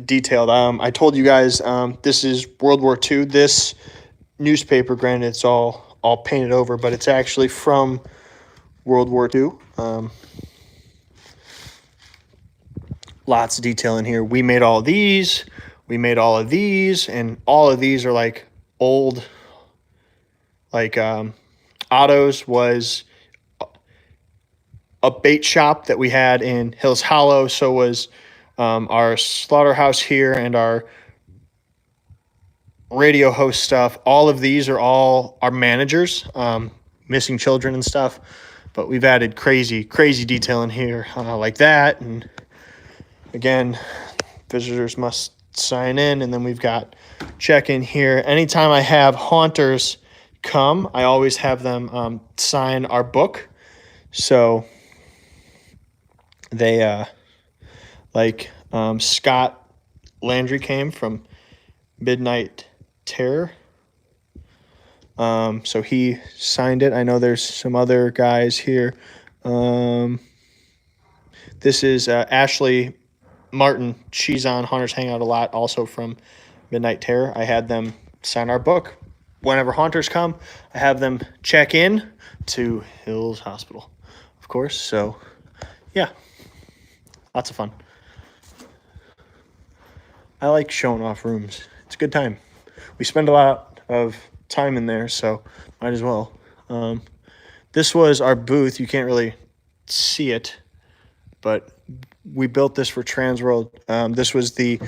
detailed. I told you guys this is World War II. This newspaper, granted, it's all painted over, but it's actually from World War II. Lots of detail in here. We made all of these. We made all of these, and all of these are like old, like Otto's was a bait shop that we had in Hills Hollow. So was our slaughterhouse here and our radio host stuff. All of these are all our managers, missing children and stuff. But we've added crazy detail in here like that. And again, visitors must sign in, and then we've got check-in here. Anytime I have haunters come, I always have them sign our book. So they Scott Landry came from Midnight Terror, so he signed it. I know there's some other guys here. This is Ashley Martin. She's on Hunters Hangout a lot, also from Midnight Terror. I had them sign our book. Whenever Hunters come, I have them check in to Hills Hospital, of course. So, yeah, lots of fun. I like showing off rooms. It's a good time. We spend a lot of time in there, so might as well. This was our booth. You can't really see it, but we built this for Transworld. This was the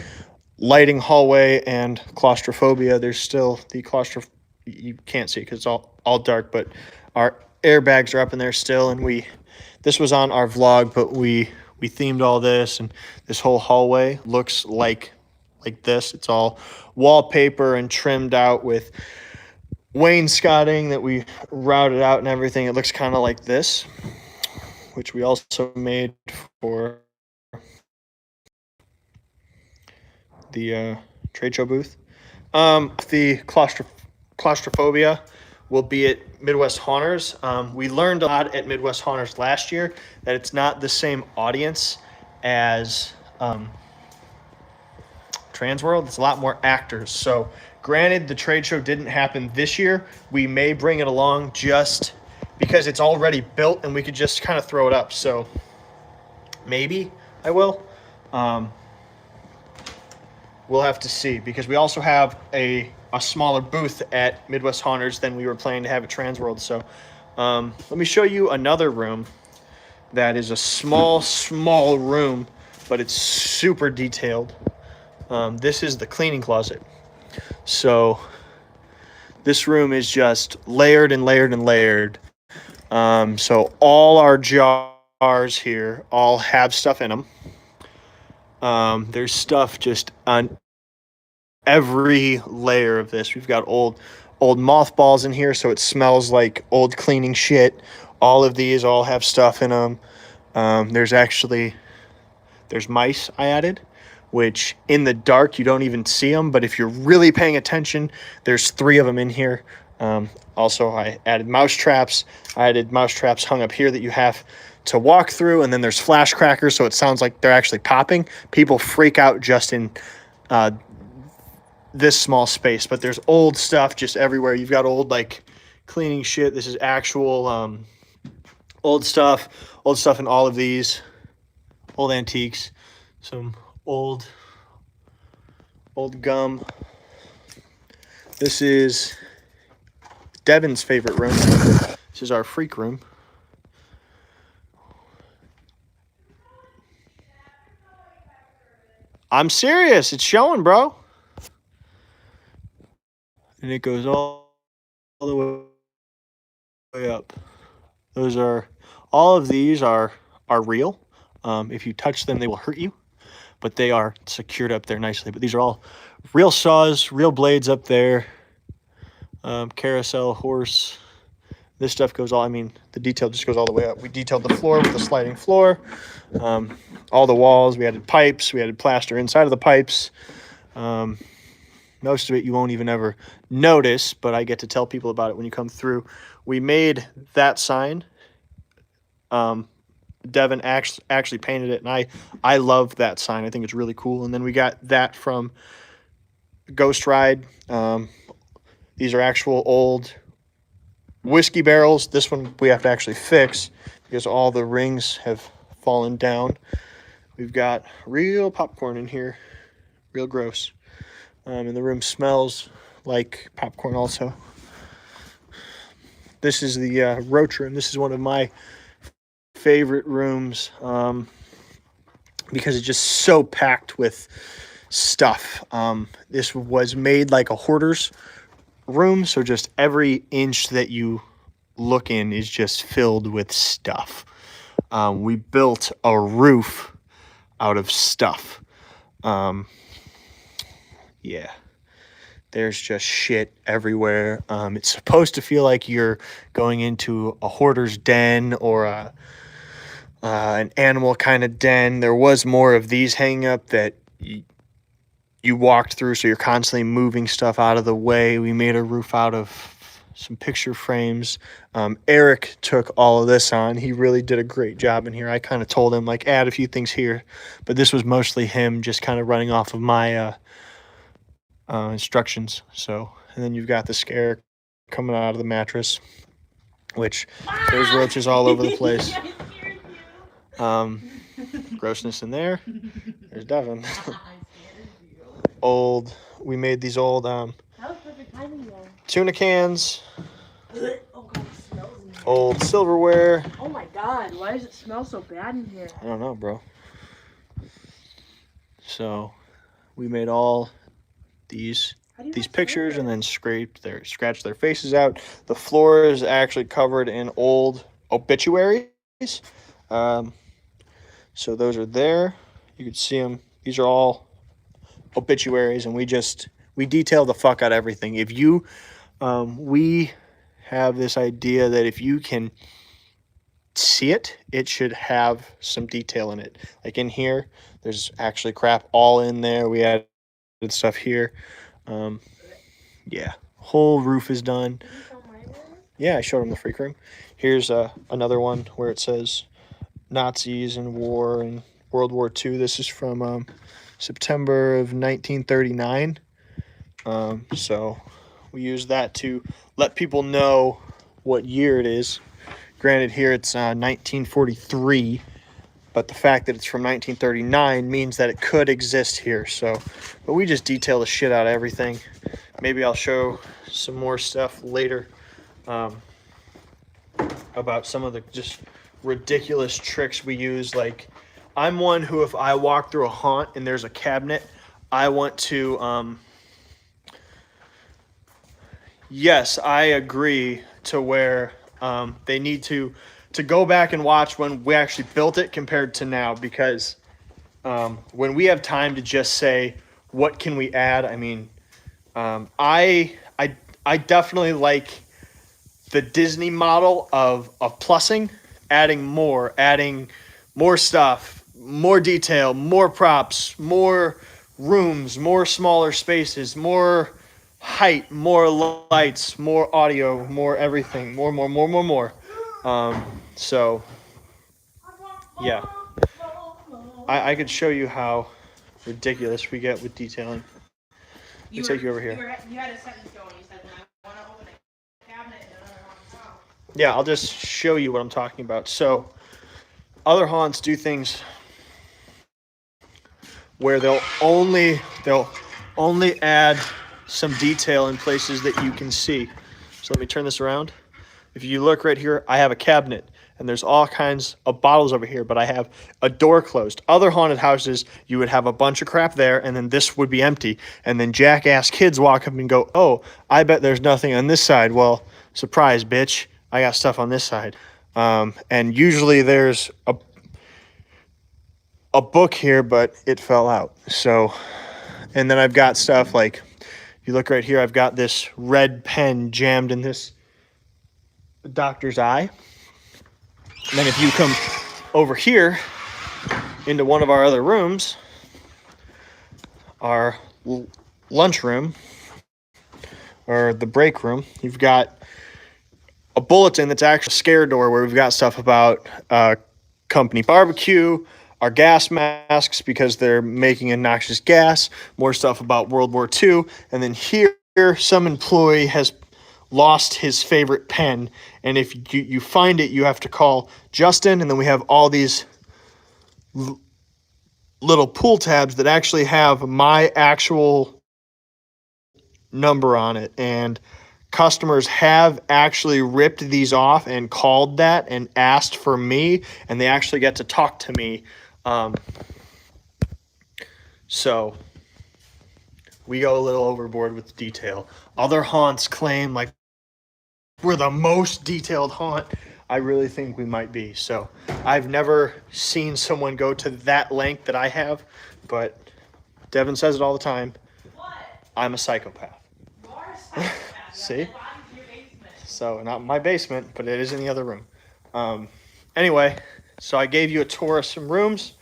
lighting hallway and claustrophobia. There's still the you can't see it because it's all dark, but our airbags are up in there still. And this was on our vlog, but we themed all this, and this whole hallway looks like this. It's all wallpaper and trimmed out with wainscoting that we routed out and everything. It looks kind of like this, which we also made for the trade show booth. The claustrophobia will be at Midwest Haunters. We learned a lot at Midwest Haunters last year that it's not the same audience as Transworld. It's a lot more actors. So granted, the trade show didn't happen this year. We may bring it along just because it's already built and we could just kind of throw it up. So maybe I will. We'll have to see, because we also have a smaller booth at Midwest Haunters than we were planning to have at Transworld. So let me show you another room that is a small room, but it's super detailed. This is the cleaning closet. So this room is just layered and layered and layered. So all our jars here all have stuff in them. There's stuff just on every layer of this. We've got old mothballs in here, so it smells like old cleaning shit. All of these all have stuff in them. There's mice I added, which in the dark you don't even see them, but if you're really paying attention, there's 3 of them in here. Also, I added mouse traps. I added mouse traps hung up here that you have to walk through, and then there's flash crackers, so it sounds like they're actually popping. People freak out just in this small space, but there's old stuff just everywhere. You've got old cleaning shit. This is actual old stuff in all of these, old antiques, some old gum. This is Devin's favorite room. This is our freak room. I'm serious. It's showing, bro. And it goes all the way up. All of these are real. If you touch them, they will hurt you, but they are secured up there nicely. But these are all real saws, real blades up there. Carousel, horse. This stuff goes the detail just goes all the way up. We detailed the floor with a sliding floor. All the walls, we added pipes, we added plaster inside of the pipes. Most of it you won't even ever notice, but I get to tell people about it when you come through. We made that sign. Devin actually painted it, and I love that sign. I think it's really cool. And then we got that from Ghost Ride. These are actual old whiskey barrels. This one we have to actually fix because all the rings have fallen down. We've got real popcorn in here, real gross. And the room smells like popcorn also. This is the roach room. This is one of my favorite rooms because it's just so packed with stuff. This was made like a hoarder's room, so just every inch that you look in is just filled with stuff. We built a roof out of stuff. Yeah, there's just shit everywhere. It's supposed to feel like you're going into a hoarder's den or an animal kind of den. There was more of these hanging up that you walked through, so you're constantly moving stuff out of the way. We made a roof out of some picture frames. Eric took all of this on. He really did a great job in here. I kind of told him, like, add a few things here, but this was mostly him just kind of running off of my instructions. So, and then you've got the scare coming out of the mattress, which there's roaches all over the place. Grossness in there. There's Devin. We made these old That was perfect timing, though. tuna cans, Oh god, it smells in here. old silverware. Oh my god, why does it smell so bad in here? I don't know, bro. So we made all these pictures and then scratched their faces out. The floor is actually covered in old obituaries. So those are there. You can see them. These are all obituaries, and we detail the fuck out of everything. If you, we have this idea that if you can see it, it should have some detail in it. Like in here, there's actually crap all in there. We added stuff here. Yeah, whole roof is done. Yeah, I showed him the freak room. Here's another one where it says Nazis and war and World War II. This is from September of 1939. So we use that to let people know what year it is. Granted, here it's 1943, but the fact that it's from 1939 means that it could exist here. So, but we just detail the shit out of everything. Maybe I'll show some more stuff later about some of the just ridiculous tricks we use. Like, I'm one who, if I walk through a haunt and there's a cabinet, I want to, yes, I agree to where they need to go back and watch when we actually built it compared to now, because when we have time to just say, what can we add? I mean, I definitely like the Disney model of plussing, adding more stuff, more detail, more props, more rooms, more smaller spaces, more height, more lights, more audio, more everything, more. So yeah, I could show you how ridiculous we get with detailing. Let me take you over here. You had a sentence going. You said, when I want to open a cabinet in another haunted house. Yeah, I'll just show you what I'm talking about. So other haunts do things where they'll only add some detail in places that you can see. So let me turn this around. If you look right here, I have a cabinet, and there's all kinds of bottles over here, but I have a door closed. Other haunted houses, you would have a bunch of crap there, and then this would be empty. And then jackass kids walk up and go, oh, I bet there's nothing on this side. Well, surprise, bitch. I got stuff on this side. And usually there's a book here, but it fell out. So, and then I've got stuff like, if you look right here, I've got this red pen jammed in this doctor's eye. And then if you come over here into one of our other rooms, our lunch room, or the break room, you've got a bulletin that's actually a scare door where we've got stuff about company barbecue, our gas masks because they're making a noxious gas, more stuff about World War II, and then here some employee has lost his favorite pen, and if you find it, you have to call Justin, and then we have all these little pull tabs that actually have my actual number on it, and customers have actually ripped these off and called that and asked for me, and they actually get to talk to me. So we go a little overboard with detail. Other haunts claim like we're the most detailed haunt. I really think we might be. So I've never seen someone go to that length that I have, but Devin says it all the time. What? I'm a psychopath. You are a psychopath. See? Your basement. So not my basement, but it is in the other room. Anyway, so I gave you a tour of some rooms.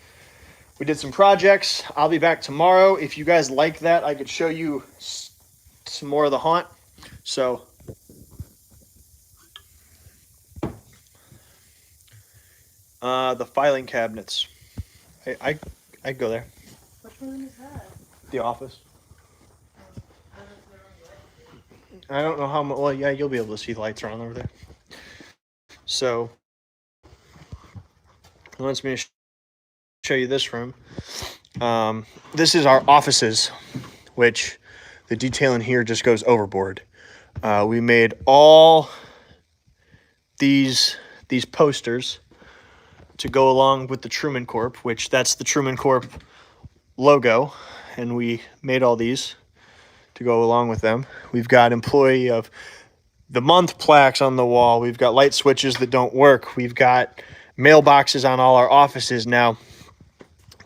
We did some projects. I'll be back tomorrow. If you guys like that, I could show you some more of the haunt. So The filing cabinets. I go there. Which room is that? The office. I don't know how much. Well, yeah, you'll be able to see the lights are on over there. So, he wants me to show you this room. This is our offices, which the detail in here just goes overboard. We made all these posters to go along with the Truman Corp, which that's the Truman Corp logo, and we made all these to go along with them. We've got employee of the month plaques on the wall. We've got light switches that don't work. We've got mailboxes on all our offices. Now,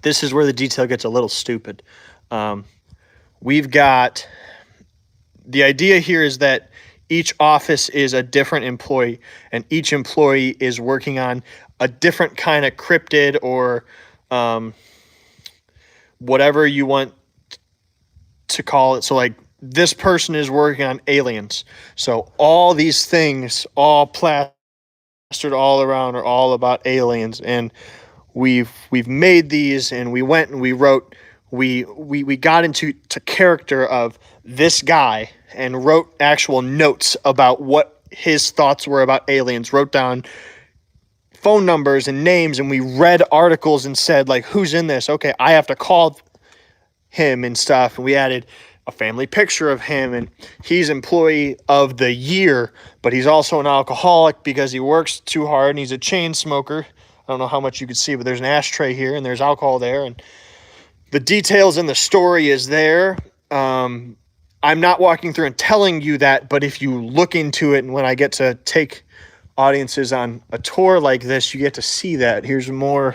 this is where the detail gets a little stupid. We've got, the idea here is that each office is a different employee, and each employee is working on a different kind of cryptid or whatever you want to call it. So like this person is working on aliens. So all these things, all plastered all around, are all about aliens. And we've made these, and we went and we wrote, we got into character of this guy and wrote actual notes about what his thoughts were about aliens, wrote down phone numbers and names, and we read articles and said, like, who's in this? Okay, I have to call him and stuff. And we added a family picture of him, and he's employee of the year, but he's also an alcoholic because he works too hard and he's a chain smoker. I don't know how much you can see, but there's an ashtray here and there's alcohol there, and the details in the story is there. I'm not walking through and telling you that, but if you look into it, and when I get to take audiences on a tour like this, you get to see that. Here's more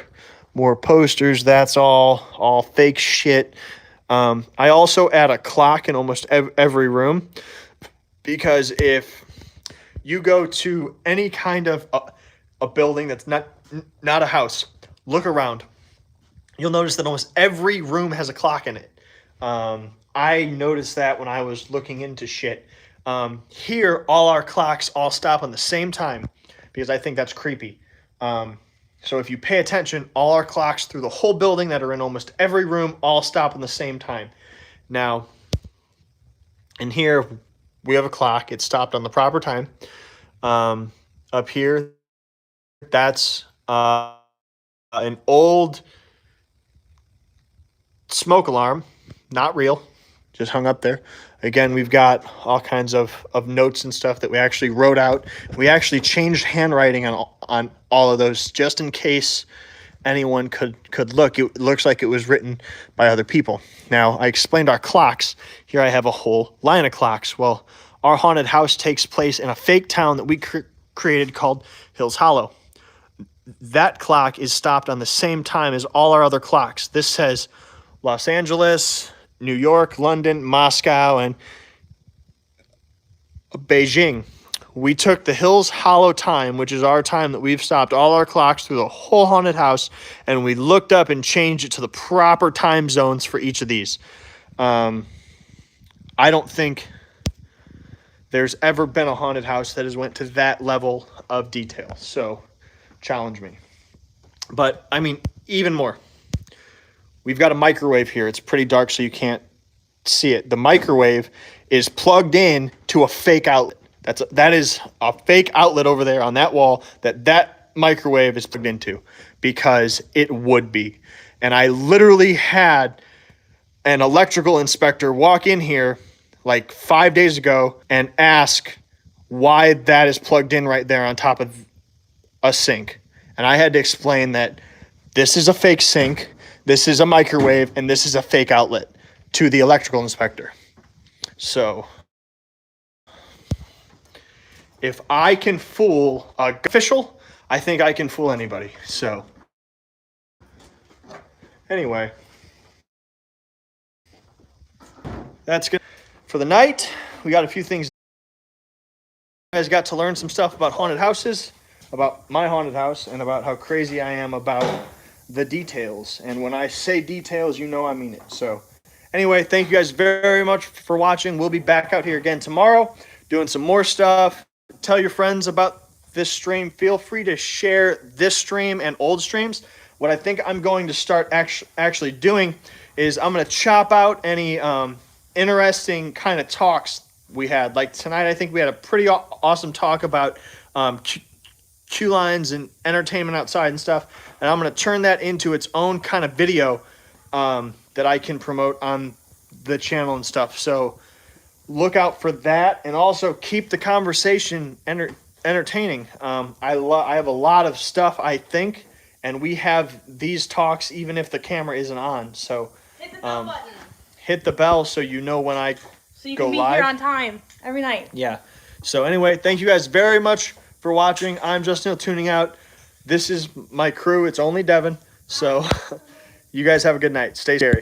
posters. That's all fake shit. I also add a clock in almost every room, because if you go to any kind of a building that's not a house, look around. You'll notice that almost every room has a clock in it. I noticed that when I was looking into shit. Here, all our clocks all stop on the same time, because I think that's creepy. So if you pay attention, all our clocks through the whole building that are in almost every room all stop on the same time. Now, in here, we have a clock. It stopped on the proper time. Up here, that's an old smoke alarm, not real, just hung up there. Again, we've got all kinds of notes and stuff that we actually wrote out. We actually changed handwriting on all of those just in case anyone could look. It looks like it was written by other people. Now, I explained our clocks. Here I have a whole line of clocks. Well, our haunted house takes place in a fake town that we created called Hills Hollow. That clock is stopped on the same time as all our other clocks. This says Los Angeles, New York, London, Moscow, and Beijing. We took the Hills Hollow time, which is our time that we've stopped all our clocks through the whole haunted house, and we looked up and changed it to the proper time zones for each of these. I don't think there's ever been a haunted house that has went to that level of detail. So challenge me. But I mean, even more. We've got a microwave here. It's pretty dark, so you can't see it. The microwave is plugged in to a fake outlet. That is a fake outlet over there on that wall that microwave is plugged into, because it would be. And I literally had an electrical inspector walk in here like 5 days ago and ask why that is plugged in right there on top of a sink. And I had to explain that this is a fake sink, this is a microwave, and this is a fake outlet to the electrical inspector. So if I can fool a official, I think I can fool anybody. So anyway, that's good for the night. We got a few things. You guys got to learn some stuff about haunted houses, about my haunted house, and about how crazy I am about the details. And when I say details, you know I mean it. So anyway, thank you guys very much for watching. We'll be back out here again tomorrow doing some more stuff. Tell your friends about this stream, feel free to share this stream and old streams. What I think I'm going to start actually doing is I'm going to chop out any interesting kind of talks we had. Like tonight, I think we had a pretty awesome talk about queue lines and entertainment outside and stuff. And I'm going to turn that into its own kind of video that I can promote on the channel and stuff. So look out for that, and also keep the conversation entertaining. I have a lot of stuff, I think, and we have these talks even if the camera isn't on. So Hit the bell button. hit the bell so you know when I So you go can be live. here on time every night. Yeah. So anyway, thank you guys very much for watching. I'm Justin Hill tuning out. This is my crew. It's only Devin. So you guys have a good night. Stay scary.